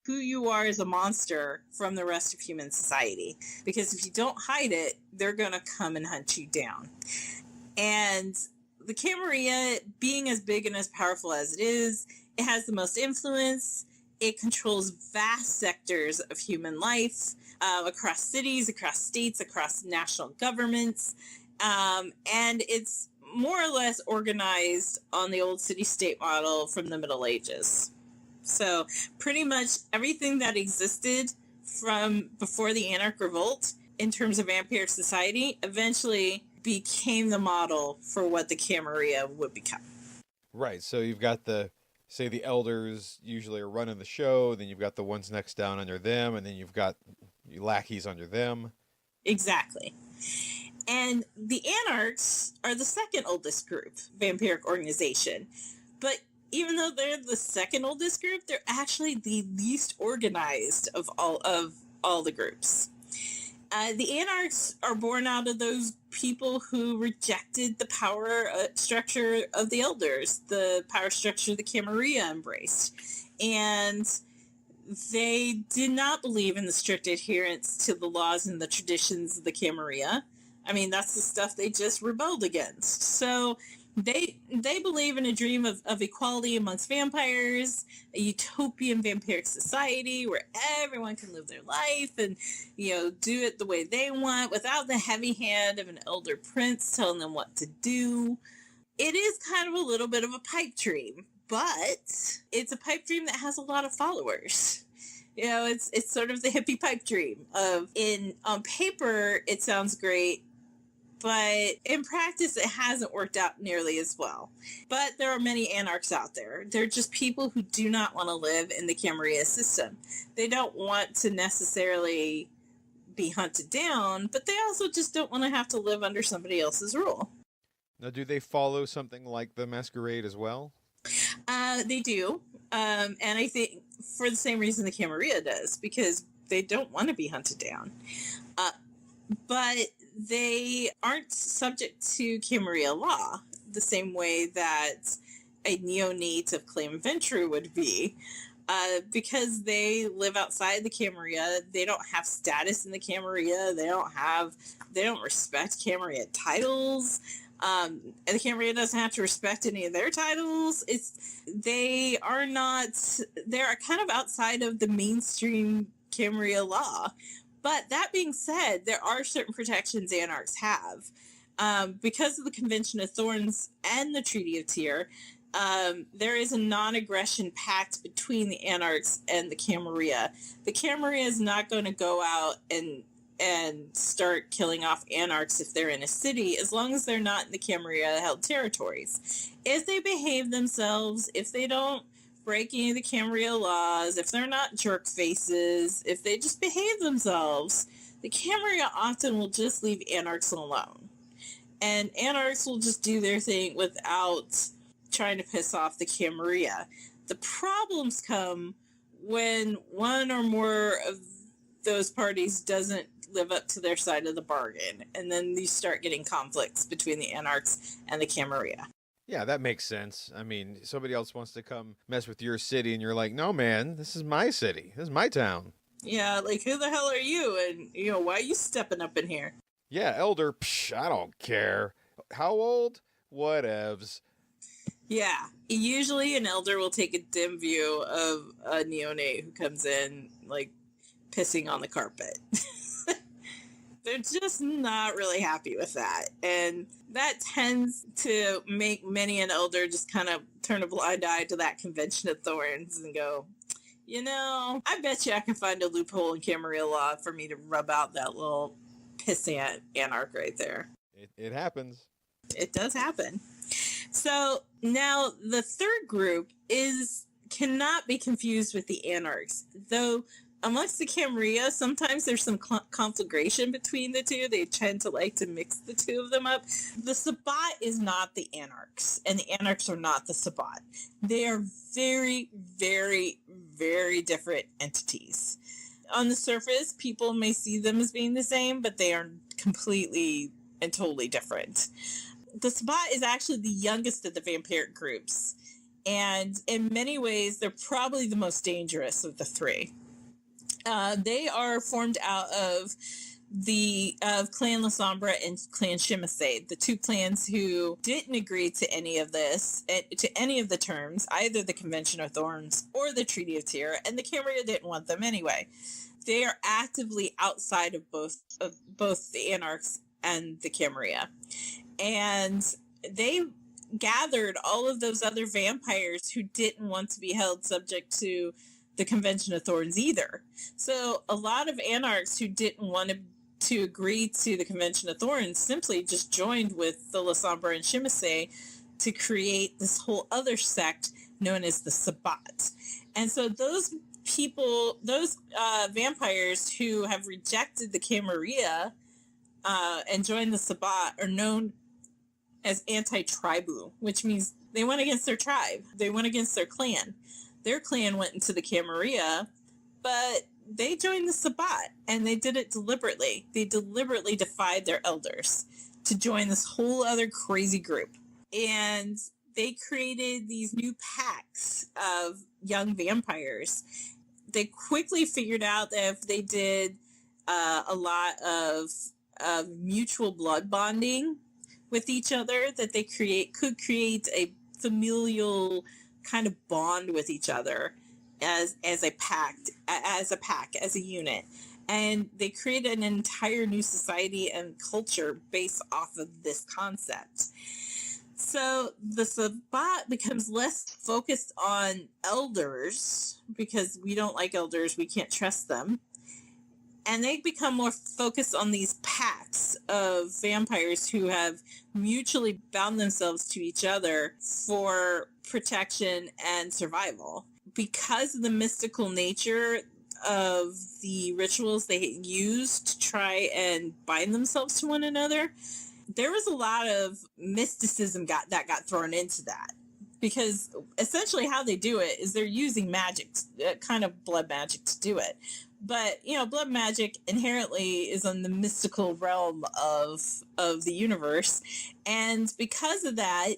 who you are as a monster from the rest of human society. Because if you don't hide it, they're going to come and hunt you down. And the Camarilla, being as big and as powerful as it is, it has the most influence. It controls vast sectors of human life across cities, across states, across national governments. And it's more or less organized on the old city-state model from the Middle Ages. So pretty much everything that existed from before the Anarch Revolt in terms of vampiric society eventually became the model for what the Camarilla would become. Right. So you've got the elders usually are running the show, then you've got the ones next down under them, and then you've got lackeys under them. Exactly. And the Anarchs are the second oldest group, vampiric organization. But even though they're the second oldest group, they're actually the least organized of all the groups. The Anarchs are born out of those people who rejected the power structure of the elders, the power structure the Camarilla embraced. And they did not believe in the strict adherence to the laws and the traditions of the Camarilla. I mean, that's the stuff they just rebelled against. So they believe in a dream of equality amongst vampires, a utopian vampiric society where everyone can live their life and, do it the way they want without the heavy hand of an elder prince telling them what to do. It is kind of a little bit of a pipe dream, but it's a pipe dream that has a lot of followers. It's sort of the hippie pipe dream on paper, it sounds great, but in practice, it hasn't worked out nearly as well. But there are many anarchs out there. They're just people who do not want to live in the Camarilla system. They don't want to necessarily be hunted down, but they also just don't want to have to live under somebody else's rule. Now, do they follow something like the Masquerade as well? They do. And I think for the same reason the Camarilla does, because they don't want to be hunted down. But they aren't subject to Camarilla law the same way that a neo-native Clan Ventru would be. Because they live outside the Camarilla, they don't have status in the Camarilla, they don't respect Camarilla titles. And the Camarilla doesn't have to respect any of their titles. They're kind of outside of the mainstream Camarilla law. But that being said, there are certain protections Anarchs have. Because of the Convention of Thorns and the Treaty of Tyr, there is a non-aggression pact between the Anarchs and the Camarilla. The Camarilla is not going to go out and start killing off Anarchs if they're in a city, as long as they're not in the Camarilla-held territories. If they behave themselves, if they don't break any of the Camarilla laws, if they're not jerk faces, if they just behave themselves, the Camarilla often will just leave Anarchs alone. And Anarchs will just do their thing without trying to piss off the Camarilla. The problems come when one or more of those parties doesn't live up to their side of the bargain, and then you start getting conflicts between the Anarchs and the Camarilla. Yeah, that makes sense. I mean, somebody else wants to come mess with your city, and you're like, no, man, this is my city. This is my town. Yeah, like, who the hell are you? And, why are you stepping up in here? Yeah, elder, I don't care. How old? Whatevs. Yeah, usually an elder will take a dim view of a neonate who comes in, like, pissing on the carpet. They're just not really happy with that. And that tends to make many an elder just kind of turn a blind eye to that Convention of Thorns and go, I bet you I can find a loophole in Camarilla law for me to rub out that little pissant anarch right there. It happens. It does happen. So now the third group cannot be confused with the Anarchs, though amongst the Camarilla, sometimes there's some conflagration between the two. They tend to like to mix the two of them up. The Sabbat is not the Anarchs, and the Anarchs are not the Sabbat. They are very, very, very different entities. On the surface, people may see them as being the same, but they are completely and totally different. The Sabbat is actually the youngest of the vampiric groups, and in many ways, they're probably the most dangerous of the three. They are formed out of Clan La Sombra and Clan Shimase, the two clans who didn't agree to any of this, to any of the terms, either the Convention of Thorns or the Treaty of Tyr, and the Camarilla didn't want them anyway. They are actively outside of both the Anarchs and the Camarilla, and they gathered all of those other vampires who didn't want to be held subject to the Convention of Thorns either. So a lot of Anarchs who didn't want to agree to the Convention of Thorns simply just joined with the La Sombra and Shimase to create this whole other sect known as the Sabbat. And so those people, those vampires who have rejected the Camarilla and joined the Sabbat are known as anti-tribu, which means they went against their tribe. They went against their clan. Their clan went into the Camarilla, but they joined the Sabbat, and they did it deliberately. They deliberately defied their elders to join this whole other crazy group. And they created these new packs of young vampires. They quickly figured out that if they did a lot of mutual blood bonding with each other, that they could create a familial kind of bond with each other as a pack, as a unit. And they created an entire new society and culture based off of this concept. So the Sabbat becomes less focused on elders because we don't like elders, we can't trust them. And they become more focused on these packs of vampires who have mutually bound themselves to each other for protection and survival. Because of the mystical nature of the rituals they used to try and bind themselves to one another, there was a lot of mysticism that got thrown into that. Because essentially how they do it is they're using magic, kind of blood magic to do it. But, you know, blood magic inherently is in the mystical realm of the universe. And because of that,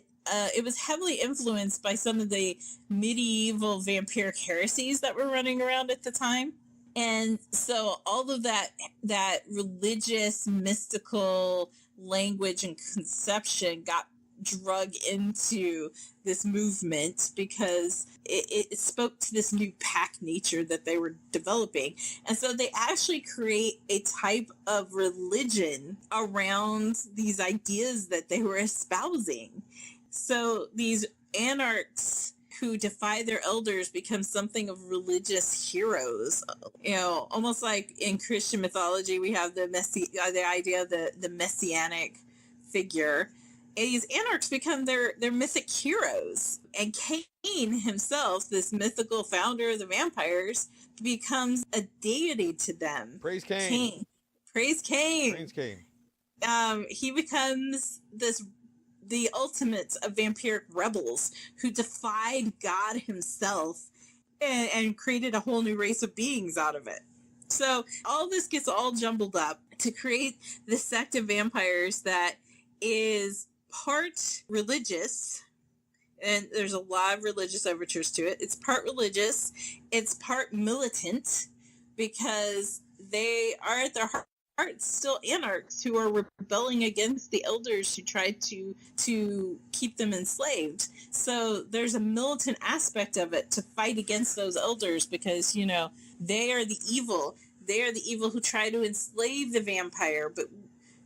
it was heavily influenced by some of the medieval vampiric heresies that were running around at the time. And so all of that religious, mystical language and conception got drug into this movement because it spoke to this new pack nature that they were developing. And so they actually create a type of religion around these ideas that they were espousing. So these anarchs who defy their elders become something of religious heroes. You know, almost like in Christian mythology, we have the idea of the messianic figure. These anarchs become their mythic heroes. And Cain himself, this mythical founder of the vampires, becomes a deity to them. Praise Cain. Praise Cain. Praise Cain. He becomes the ultimate of vampiric rebels who defied God himself and created a whole new race of beings out of it. So all this gets all jumbled up to create this sect of vampires that is part religious, and there's a lot of religious overtures to it. It's part religious, it's part militant, because they are at their heart still anarchs who are rebelling against the elders who tried to keep them enslaved. So there's a militant aspect of it to fight against those elders because, you know, they are the evil. They are the evil who try to enslave the vampire, but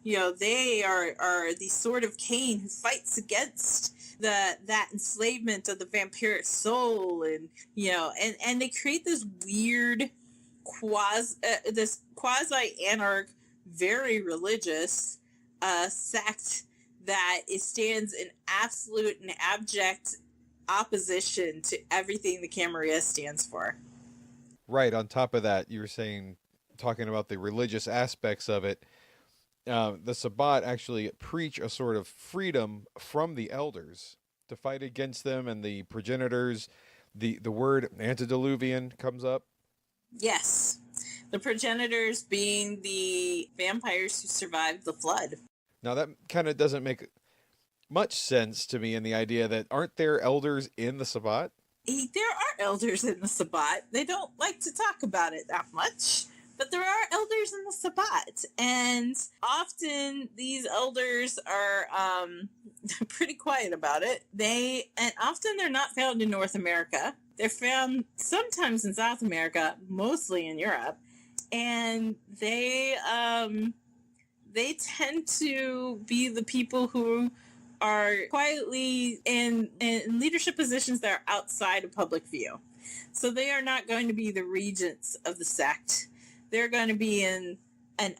you know, they are the sword of Cain who fights against that enslavement of the vampiric soul, and you know, and they create this weird quasi-anarch, very religious sect that stands in absolute and abject opposition to everything the Camarilla stands for. Right. On top of that, you were talking about the religious aspects of it. The Sabbat actually preach a sort of freedom from the elders to fight against them and the progenitors. The word antediluvian comes up. Yes. The progenitors being the vampires who survived the flood. Now that kind of doesn't make much sense to me in the idea that aren't there elders in the Sabbat? There are elders in the Sabbat. They don't like to talk about it that much. But there are elders in the Sabbat, and often these elders are pretty quiet about it. And often they're not found in North America. They're found sometimes in South America, mostly in Europe, and they tend to be the people who are quietly in leadership positions that are outside of public view. So they are not going to be the regents of the sect. They're going to be in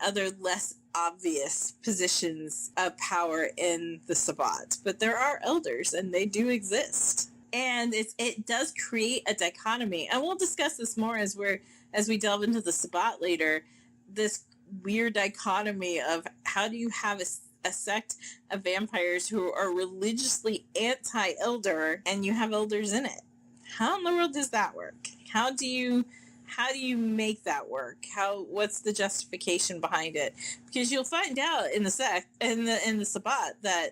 other less obvious positions of power in the Sabbat. But there are elders, and they do exist. And it does create a dichotomy. And we'll discuss this more as we delve into the Sabbat later. This weird dichotomy of how do you have a sect of vampires who are religiously anti-elder, and you have elders in it. How in the world does that work? How do you make that work? What's the justification behind it? Because you'll find out in the Sabbat that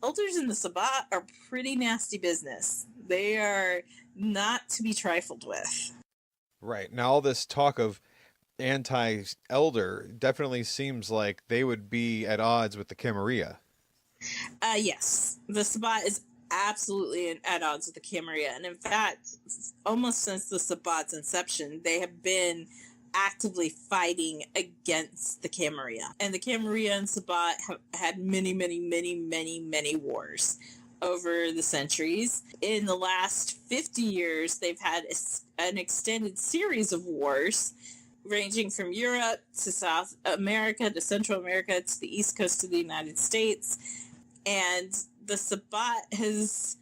elders in the Sabbat are pretty nasty business. They are not to be trifled with. Right. Now all this talk of anti-elder definitely seems like they would be at odds with the Camarilla. Yes. The Sabbat is absolutely at odds with the Camarilla. And in fact, almost since the Sabbat's inception, they have been actively fighting against the Camarilla. And the Camarilla and Sabbat have had many, many, many, many, many wars over the centuries. In the last 50 years, they've had an extended series of wars ranging from Europe to South America to Central America to the East Coast of the United States. And the Sabbat has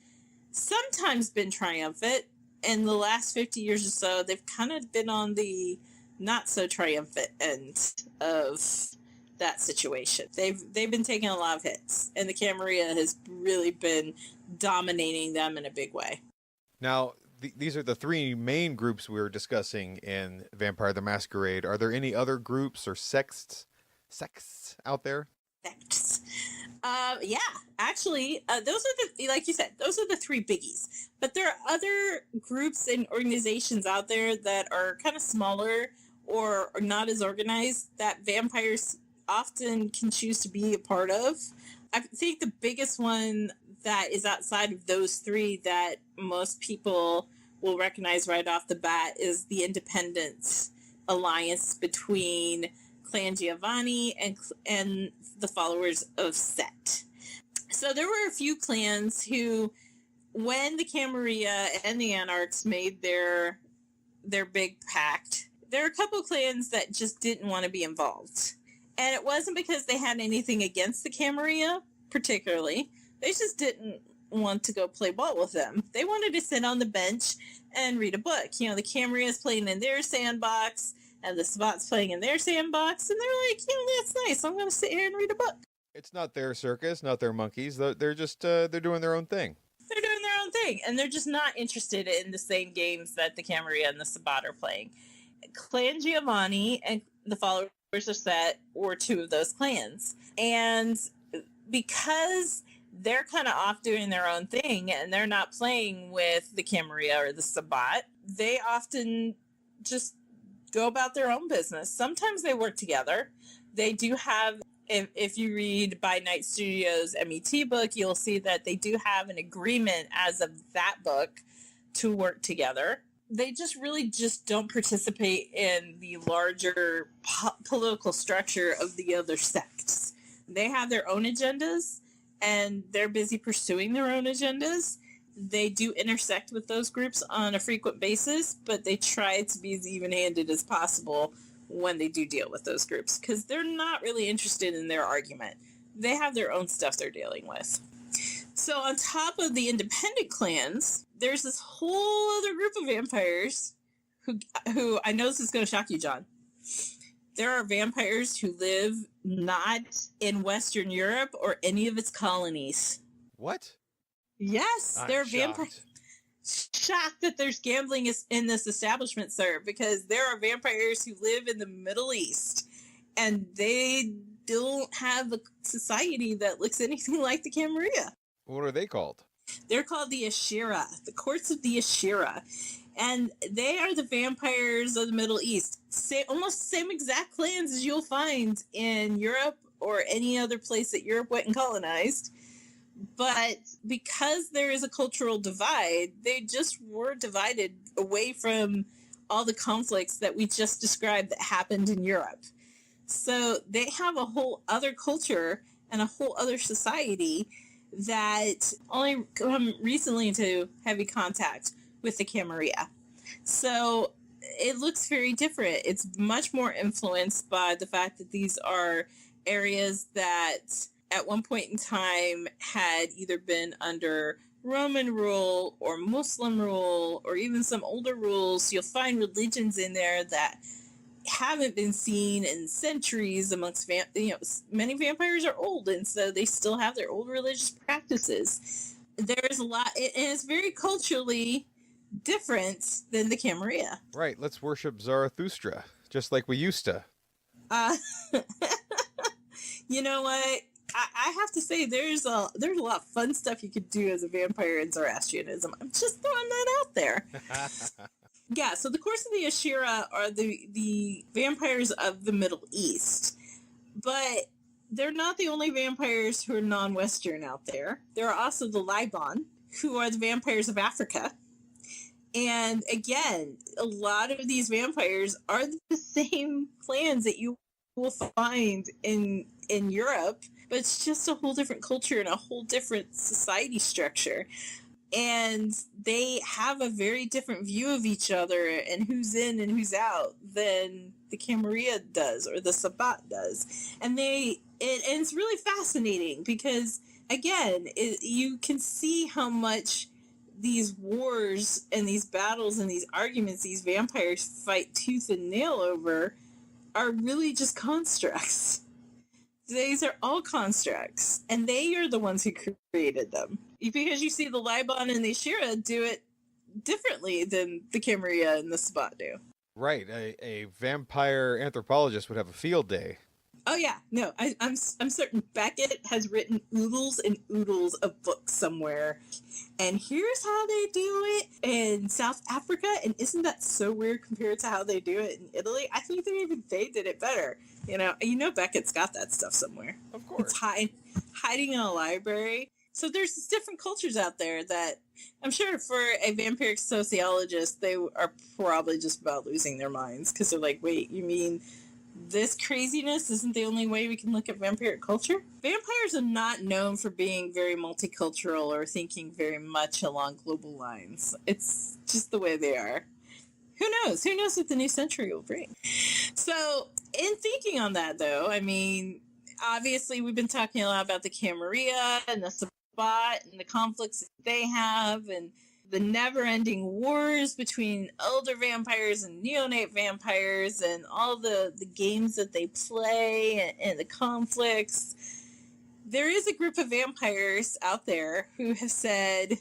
sometimes been triumphant. In the last 50 years or so, they've kind of been on the not so triumphant end of that situation. They've been taking a lot of hits, and the Camarilla has really been dominating them in a big way. Now, these are the three main groups we were discussing in Vampire the Masquerade. Are there any other groups or sects out there? Sects. Yeah, actually, those are the, like you said, those are the three biggies. But there are other groups and organizations out there that are kind of smaller or not as organized that vampires often can choose to be a part of. I think the biggest one that is outside of those three that most people will recognize right off the bat is the Independence alliance between Clan Giovanni and the followers of Set. So there were a few clans who, when the Camarilla and the Anarchs made their big pact, there were a couple clans that just didn't want to be involved. And it wasn't because they had anything against the Camarilla, particularly. They just didn't want to go play ball with them. They wanted to sit on the bench and read a book. You know, the Camarilla's playing in their sandbox, and the Sabbat's playing in their sandbox, and they're like, you know, that's nice. I'm going to sit here and read a book. It's not their circus, not their monkeys. They're just, they're doing their own thing. They're doing their own thing, and they're just not interested in the same games that the Camarilla and the Sabbat are playing. Clan Giovanni and the followers of Set were two of those clans. And because they're kind of off doing their own thing and they're not playing with the Camarilla or the Sabbat, they often just go about their own business. Sometimes they work together. They do have, if you read By Night Studios' MET book, you'll see that they do have an agreement as of that book to work together. They just really just don't participate in the larger political structure of the other sects. They have their own agendas, and they're busy pursuing their own agendas. They do intersect with those groups on a frequent basis, but they try to be as even-handed as possible when they do deal with those groups, because they're not really interested in their argument. They have their own stuff they're dealing with. So on top of the independent clans, there's this whole other group of vampires who I know this is going to shock you, John. There are vampires who live not in Western Europe or any of its colonies. What? Yes, there are vampires. Shocked that there's gambling in this establishment, sir, because there are vampires who live in the Middle East, and they don't have a society that looks anything like the Camarilla. What are they called? They're called the Ashira, the courts of the Ashira. And they are the vampires of the Middle East. Almost the same exact clans as you'll find in Europe or any other place that Europe went and colonized. But because there is a cultural divide, they just were divided away from all the conflicts that we just described that happened in Europe. So they have a whole other culture and a whole other society that only come recently into heavy contact with the Camarilla. So it looks very different. It's much more influenced by the fact that these are areas that at one point in time had either been under Roman rule or Muslim rule or even some older rules. You'll find religions in there that haven't been seen in centuries amongst many vampires are old, and so they still have their old religious practices. There's a lot, and it's very culturally different than the Camarilla. Right, let's worship Zarathustra, just like we used to. You know what? I have to say, there's a lot of fun stuff you could do as a vampire in Zoroastrianism. I'm just throwing that out there. Yeah, so the course of the Ashira are the vampires of the Middle East. But they're not the only vampires who are non-Western out there. There are also the Liban, who are the vampires of Africa. And again, a lot of these vampires are the same clans that you will find in Europe, but it's just a whole different culture and a whole different society structure. And they have a very different view of each other and who's in and who's out than the Camarilla does or the Sabbat does. And it's really fascinating because, again, you can see how much these wars and these battles and these arguments these vampires fight tooth and nail over are really just constructs. These are all constructs, and they are the ones who created them. Because you see the Libon and the Ashira do it differently than the Camarilla and the Sabbat do. Right. A vampire anthropologist would have a field day. Oh yeah, no, I'm certain Beckett has written oodles and oodles of books somewhere, and here's how they do it in South Africa, and isn't that so weird compared to how they do it in Italy? I think they did it better. You know, Beckett's got that stuff somewhere. Of course, it's hiding in a library. So there's different cultures out there that I'm sure for a vampiric sociologist, they are probably just about losing their minds because they're like, wait, you mean this craziness isn't the only way we can look at vampiric culture? Vampires are not known for being very multicultural or thinking very much along global lines. It's just the way they are. Who knows? Who knows what the new century will bring? So, in thinking on that, though, I mean, obviously we've been talking a lot about the Camarilla and the Sabbat and the conflicts that they have and the never-ending wars between elder vampires and neonate vampires and all the games that they play and the conflicts. There is a group of vampires out there who have said,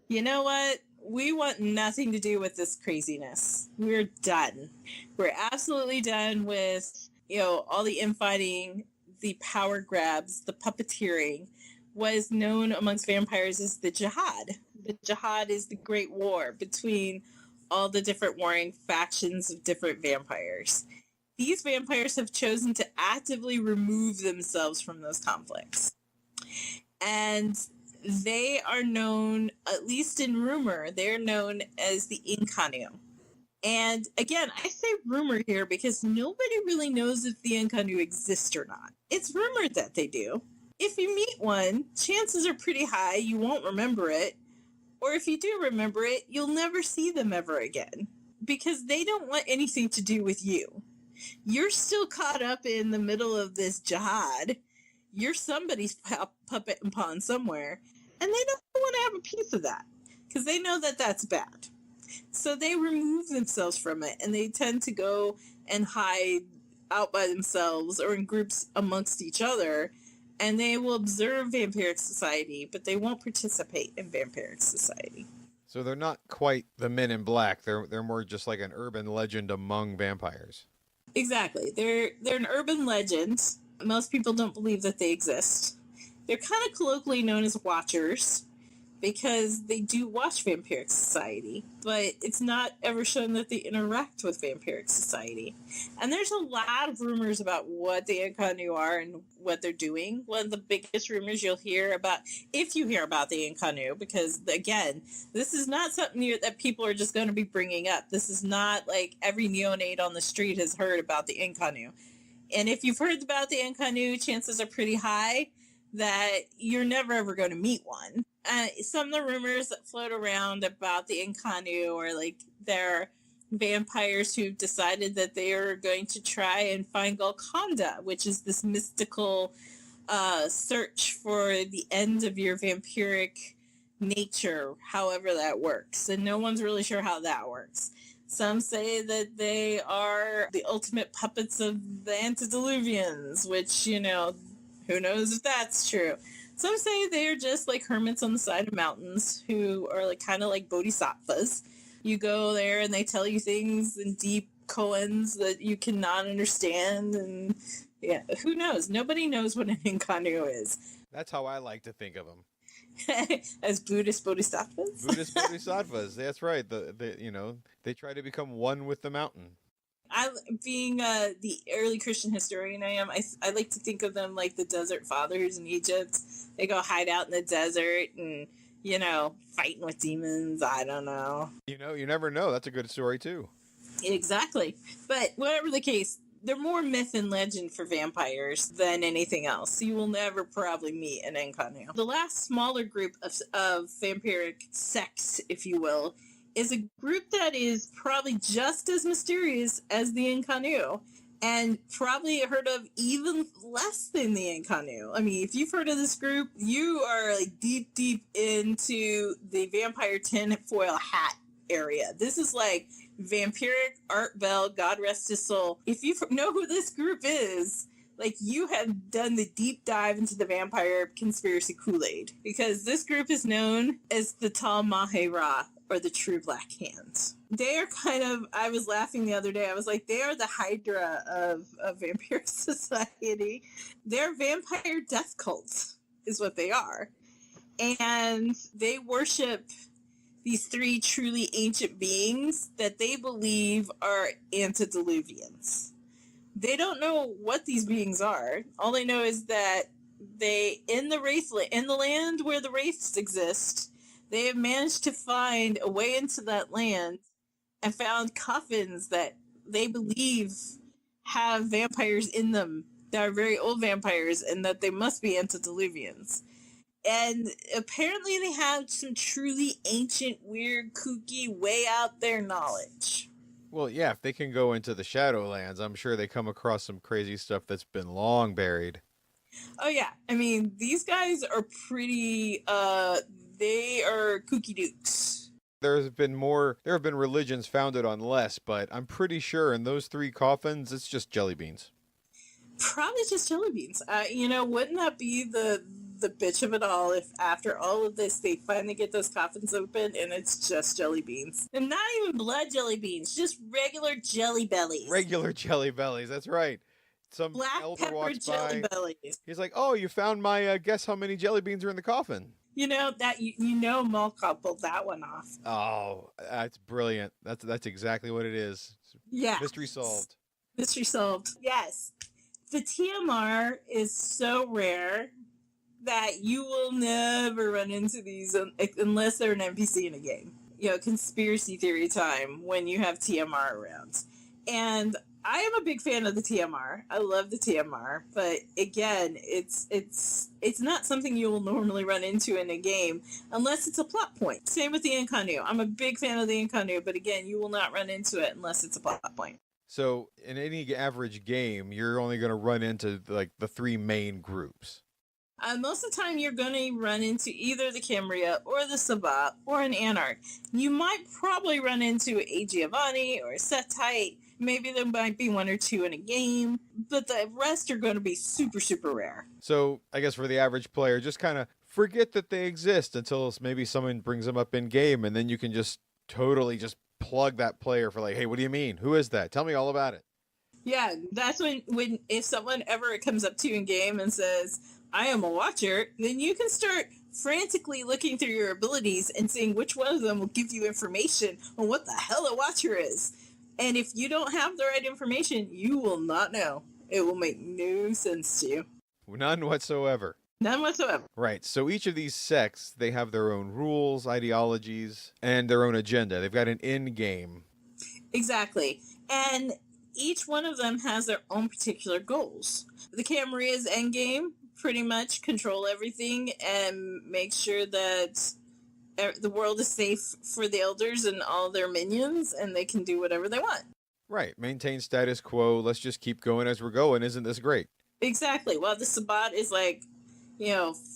you know what? We want nothing to do with this craziness. We're done. We're absolutely done with, all the infighting, the power grabs, the puppeteering. What is known amongst vampires as the jihad. The jihad is the great war between all the different warring factions of different vampires. These vampires have chosen to actively remove themselves from those conflicts. And they are known, at least in rumor, they're known as the Incarnu. And again, I say rumor here because nobody really knows if the Incarnu exist or not. It's rumored that they do. If you meet one, chances are pretty high you won't remember it. Or if you do remember it, you'll never see them ever again. Because they don't want anything to do with you. You're still caught up in the middle of this jihad. You're somebody's puppet and pawn somewhere. And they don't want to have a piece of that. Because they know that that's bad. So they remove themselves from it. And they tend to go and hide out by themselves or in groups amongst each other. And they will observe vampiric society, but they won't participate in vampiric society. So they're not quite the Men in Black. They're more just like an urban legend among vampires. Exactly. They're an urban legend. Most people don't believe that they exist. They're kind of colloquially known as watchers because they do watch vampiric society, but it's not ever shown that they interact with vampiric society. And there's a lot of rumors about what the Incarnu are and what they're doing. One of the biggest rumors you'll hear about, if you hear about the Incarnu, because again, this is not something that people are just going to be bringing up. This is not like every neonate on the street has heard about the Incarnu. And if you've heard about the Incarnu, chances are pretty high that you're never ever going to meet one. Some of the rumors that float around about the Incarnu are like they're vampires who've decided that they are going to try and find Golconda, which is this mystical search for the end of your vampiric nature, however that works. And no one's really sure how that works. Some say that they are the ultimate puppets of the antediluvians, which, who knows if that's true. Some say they're just like hermits on the side of mountains who are like kind of like bodhisattvas. You go there and they tell you things in deep koans that you cannot understand. And yeah, who knows? Nobody knows what an Incarnu is. That's how I like to think of them. As Buddhist bodhisattvas? Buddhist bodhisattvas, that's right. They try to become one with the mountain. Being the early Christian historian I am, I like to think of them like the desert fathers in Egypt. They go hide out in the desert and, fighting with demons. I don't know. You never know. That's a good story, too. Exactly. But whatever the case, they're more myth and legend for vampires than anything else. You will never probably meet an Incanu. The last smaller group of vampiric sects, if you will, is a group that is probably just as mysterious as the Incanu, and probably heard of even less than the Incanu. I mean, if you've heard of this group, you are like deep into the vampire tinfoil hat area. This is like Vampiric Art Bell, God rest his soul. If you know who this group is, like, you have done the deep dive into the vampire conspiracy Kool-Aid, because this group is known as the Tal Mahera, or the True Black Hands. They are kind of, I was laughing the other day, I was like, they are the Hydra of vampire society. They're vampire death cults, is what they are. And they worship these three truly ancient beings that they believe are antediluvians. They don't know what these beings are. All they know is that they, in the land where the wraiths exist, they have managed to find a way into that land and found coffins that they believe have vampires in them that are very old vampires, and that they must be antediluvians. And apparently they have some truly ancient, weird, kooky, way out there knowledge. Well, yeah, if they can go into the Shadowlands, I'm sure they come across some crazy stuff that's been long buried. Oh, yeah. I mean, these guys are pretty, they are kooky dukes. There have been religions founded on less, but I'm pretty sure in those three coffins, it's just jelly beans. Probably just jelly beans. Wouldn't that be the bitch of it all if after all of this they finally get those coffins open and it's just jelly beans? And not even blood jelly beans, just regular jelly bellies. Regular jelly bellies, that's right. Some black elder pepper walks jelly by. bellies. He's like, "Oh, you found my guess how many jelly beans are in the coffin?" You know that Malcolm pulled that one off. Oh, that's brilliant. That's exactly what it is. Yeah. Mystery solved. Mystery solved. Yes. The TMR is so rare that you will never run into these unless they're an NPC in a game. Conspiracy theory time when you have TMR around. And I am a big fan of the TMR. I love the TMR, but again, it's not something you will normally run into in a game unless it's a plot point. Same with the Incanu. I'm a big fan of the Incanu, but again, you will not run into it unless it's a plot point. So in any average game, you're only going to run into like the three main groups. Most of the time, you're going to run into either the Camarilla or the Sabbat or an Anarch. You might probably run into a Giovanni or a Setite. Maybe there might be one or two in a game, but the rest are going to be super, super rare. So I guess for the average player, just kind of forget that they exist until maybe someone brings them up in game, and then you can just totally just plug that player for like, hey, what do you mean? Who is that? Tell me all about it. Yeah, that's when if someone ever comes up to you in game and says, I am a watcher, then you can start frantically looking through your abilities and seeing which one of them will give you information on what the hell a watcher is. And if you don't have the right information, you will not know. It will make no sense to you. None whatsoever. None whatsoever. Right. So each of these sects, they have their own rules, ideologies, and their own agenda. They've got an end game. Exactly. And each one of them has their own particular goals. The Camarilla's end game, pretty much control everything and make sure that the world is safe for the elders and all their minions, and they can do whatever they want. Right. Maintain status quo. Let's just keep going as we're going. Isn't this great? Exactly. While the Sabbat is like,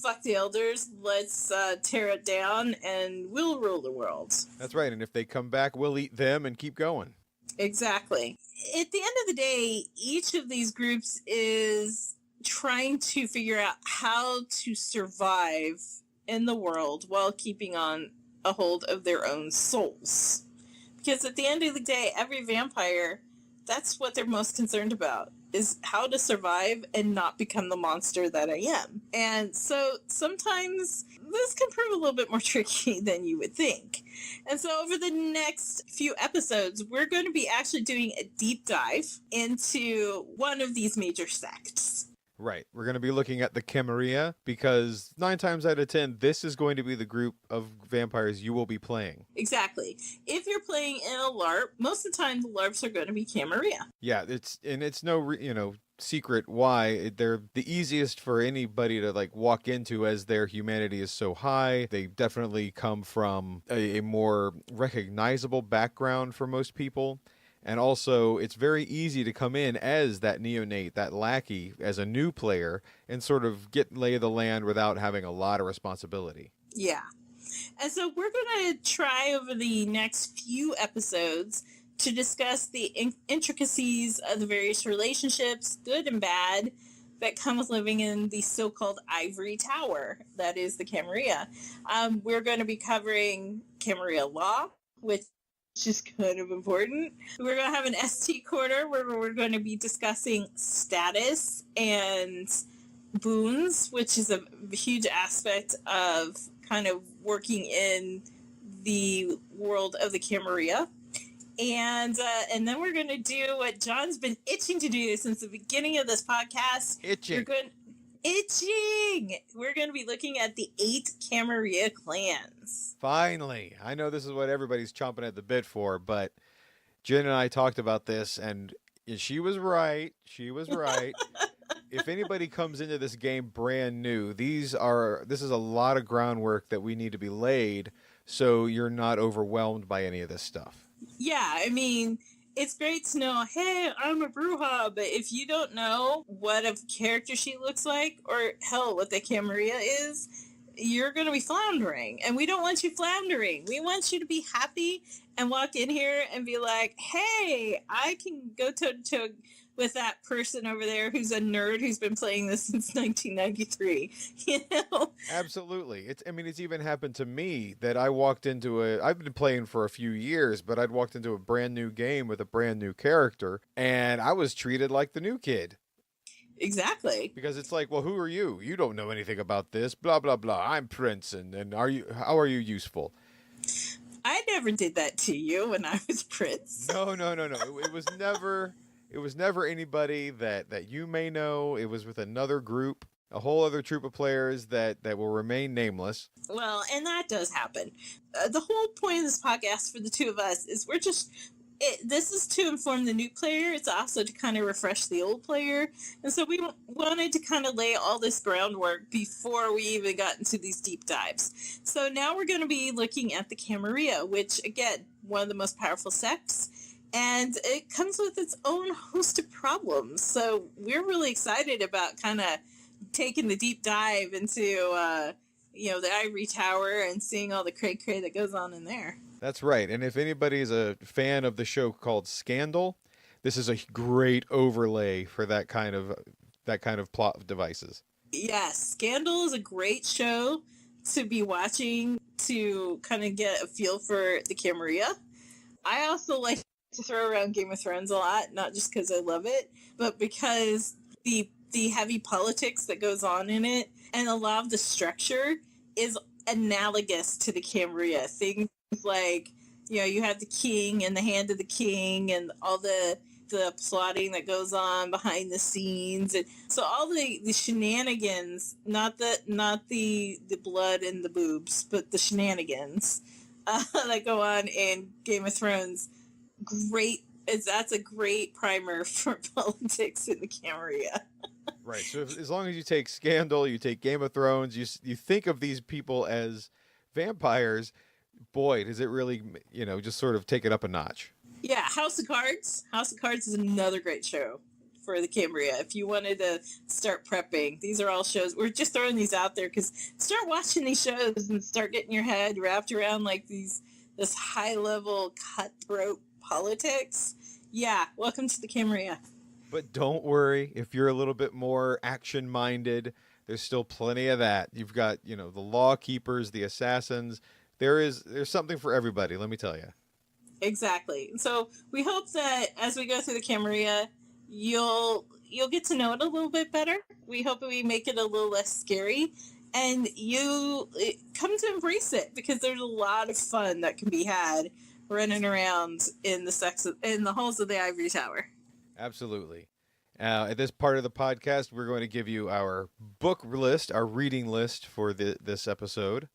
fuck the elders, let's tear it down and we'll rule the world. That's right. And if they come back, we'll eat them and keep going. Exactly. At the end of the day, each of these groups is trying to figure out how to survive in the world while keeping on a hold of their own souls. Because at the end of the day, every vampire, that's what they're most concerned about, is how to survive and not become the monster that I am. And so sometimes this can prove a little bit more tricky than you would think. And so over the next few episodes, we're going to be actually doing a deep dive into one of these major sects. Right. We're going to be looking at the Camarilla because 9 times out of 10, this is going to be the group of vampires you will be playing. Exactly. If you're playing in a LARP, most of the time the LARPs are going to be Camarilla. Yeah, it's no secret why they're the easiest for anybody to like walk into, as their humanity is so high. They definitely come from a more recognizable background for most people. And also, it's very easy to come in as that neonate, that lackey, as a new player, and sort of get lay of the land without having a lot of responsibility. Yeah. And so we're going to try over the next few episodes to discuss the intricacies of the various relationships, good and bad, that come with living in the so-called ivory tower that is the Camarilla. We're going to be covering Camarilla law, which is kind of important. We're going to have an ST corner where we're going to be discussing status and boons, which is a huge aspect of kind of working in the world of the Camarilla. And then we're going to do what John's been itching to do since the beginning of this podcast. Itching. We're going to be looking at the 8 Camarilla clans. Finally. I know this is what everybody's chomping at the bit for, but Jen and I talked about this, and she was right. She was right. If anybody comes into this game brand new, this is a lot of groundwork that we need to be laid so you're not overwhelmed by any of this stuff. Yeah, I mean, it's great to know, hey, I'm a Bruja, but if you don't know what a character sheet looks like, or hell, what the Camarilla is, you're going to be floundering. And we don't want you floundering. We want you to be happy and walk in here and be like, hey, I can go toe-to-toe with that person over there who's a nerd who's been playing this since 1993, you know? Absolutely. It's even happened to me that I walked into I've been playing for a few years, but I'd walked into a brand new game with a brand new character, and I was treated like the new kid. Exactly. Because it's like, well, who are you? You don't know anything about this, blah, blah, blah. I'm Prince, and how are you useful? I never did that to you when I was Prince. No. It was never anybody that you may know. It was with another group, a whole other troop of players that will remain nameless. Well, and that does happen. The whole point of this podcast for the two of us is this is to inform the new player. It's also to kind of refresh the old player. And so we wanted to kind of lay all this groundwork before we even got into these deep dives. So now we're going to be looking at the Camarilla, which, again, one of the most powerful sects. And it comes with its own host of problems. So we're really excited about kind of taking the deep dive into, the ivory tower and seeing all the cray-cray that goes on in there. That's right. And if anybody's a fan of the show called Scandal, this is a great overlay for that kind of plot devices. Yes, Scandal is a great show to be watching to kind of get a feel for the Camarilla. I also like to throw around Game of Thrones a lot, not just because I love it, but because the heavy politics that goes on in it and a lot of the structure is analogous to the Camarilla. Things like, you have the king and the hand of the king and all the plotting that goes on behind the scenes, and so all the shenanigans, not the blood and the boobs, but the shenanigans that go on in Game of Thrones. That's a great primer for politics in the Camarilla. Right. So as long as you take Scandal, you take Game of Thrones, you think of these people as vampires, boy, does it really, just sort of take it up a notch. Yeah, House of Cards. House of Cards is another great show for the Camarilla. If you wanted to start prepping, these are all shows. We're just throwing these out there because start watching these shows and start getting your head wrapped around like this high-level cutthroat politics. Yeah, welcome to the Camarilla. But don't worry, if you're a little bit more action-minded, there's still plenty of that. You've got, the law keepers, the assassins. There's something for everybody, let me tell you. Exactly. So we hope that as we go through the Camarilla, you'll get to know it a little bit better. We hope that we make it a little less scary, and you come to embrace it, because there's a lot of fun that can be had running around in the halls of the Ivory Tower. Absolutely. At this part of the podcast, we're going to give you our book list, our reading list for this episode.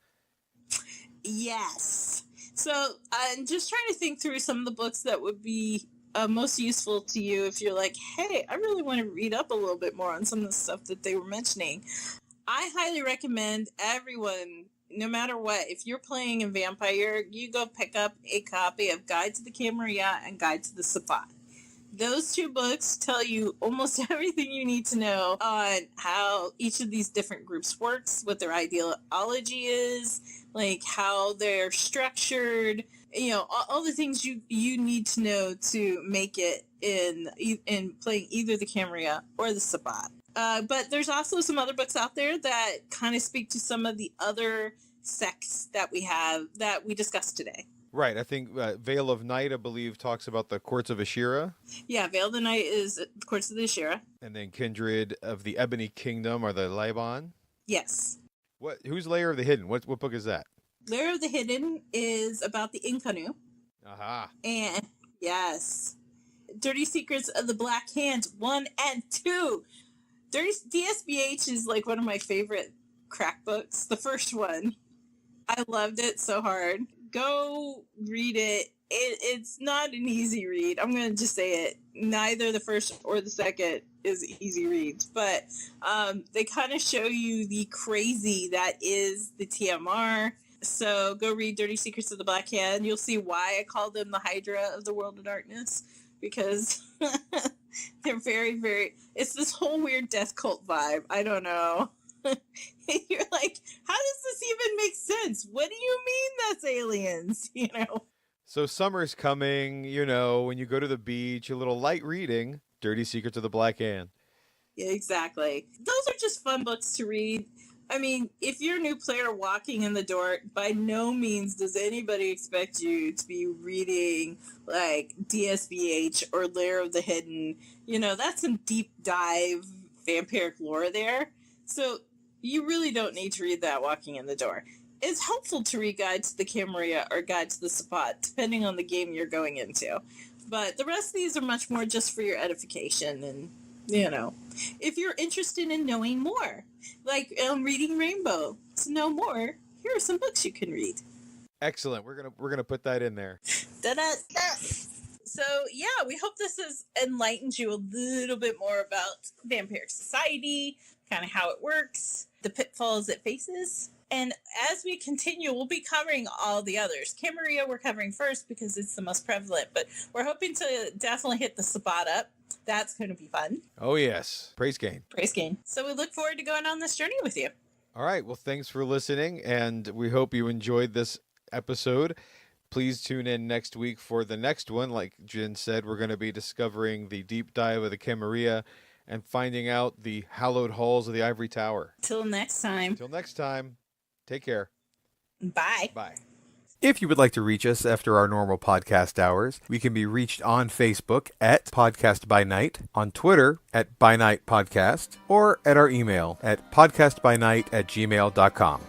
Yes. So I'm just trying to think through some of the books that would be most useful to you if you're like, hey, I really want to read up a little bit more on some of the stuff that they were mentioning. I highly recommend everyone, no matter what, if you're playing a vampire, you go pick up a copy of Guide to the Camarilla and Guide to the Sabbat. Those two books tell you almost everything you need to know on how each of these different groups works, what their ideology is, like how they're structured, all the things you need to know to make it in playing either the Camarilla or the Sabbat. But there's also some other books out there that kind of speak to some of the other sects that we discussed today. Right. I think Veil of Night, I believe, talks about the Courts of Ashira. Yeah, Veil of the Night is the Courts of the Ashira. And then Kindred of the Ebony Kingdom are the Laban. Yes. Who's Lair of the Hidden? What book is that? Lair of the Hidden is about the Inkanu. Aha. And, yes. Dirty Secrets of the Black Hand 1 and 2. DSBH is like one of my favorite crack books. The first one. I loved it so hard. Go read it. It's not an easy read. I'm going to just say it. Neither the first or the second is easy reads. But they kind of show you the crazy that is the TMR. So go read Dirty Secrets of the Black Hand. You'll see why I call them the Hydra of the World of Darkness. Because they're very, very... It's this whole weird death cult vibe. I don't know. You're like, how does this even make sense? What do you mean that's aliens? So summer's coming, when you go to the beach, a little light reading, Dirty Secrets of the Black Hand. Yeah, exactly. Those are just fun books to read. I mean, if you're a new player walking in the door, by no means does anybody expect you to be reading like DSBH or Lair of the Hidden. That's some deep dive vampiric lore there. So you really don't need to read that walking in the door. It's helpful to read Guide to the Camarilla or Guide to the Sabbat, depending on the game you're going into. But the rest of these are much more just for your edification and, if you're interested in knowing more, like reading Rainbow, to know more, here are some books you can read. Excellent. We're gonna put that in there. Da-da-da. So, yeah, we hope this has enlightened you a little bit more about Vampiric Society, kind of how it works, the pitfalls it faces. And as we continue, we'll be covering all the others. Camarilla we're covering first because it's the most prevalent, but we're hoping to definitely hit the Sabbat up. That's going to be fun. Oh, yes. Praise gain. Praise gain. So we look forward to going on this journey with you. All right. Well, thanks for listening, and we hope you enjoyed this episode. Please tune in next week for the next one. Like Jen said, we're going to be discovering the deep dive of the Camarilla and finding out the hallowed halls of the Ivory Tower. Till next time. Till next time. Take care. Bye. Bye. If you would like to reach us after our normal podcast hours, we can be reached on Facebook at Podcast by Night, on Twitter at By Night Podcast, or at our email at podcastbynight@gmail.com.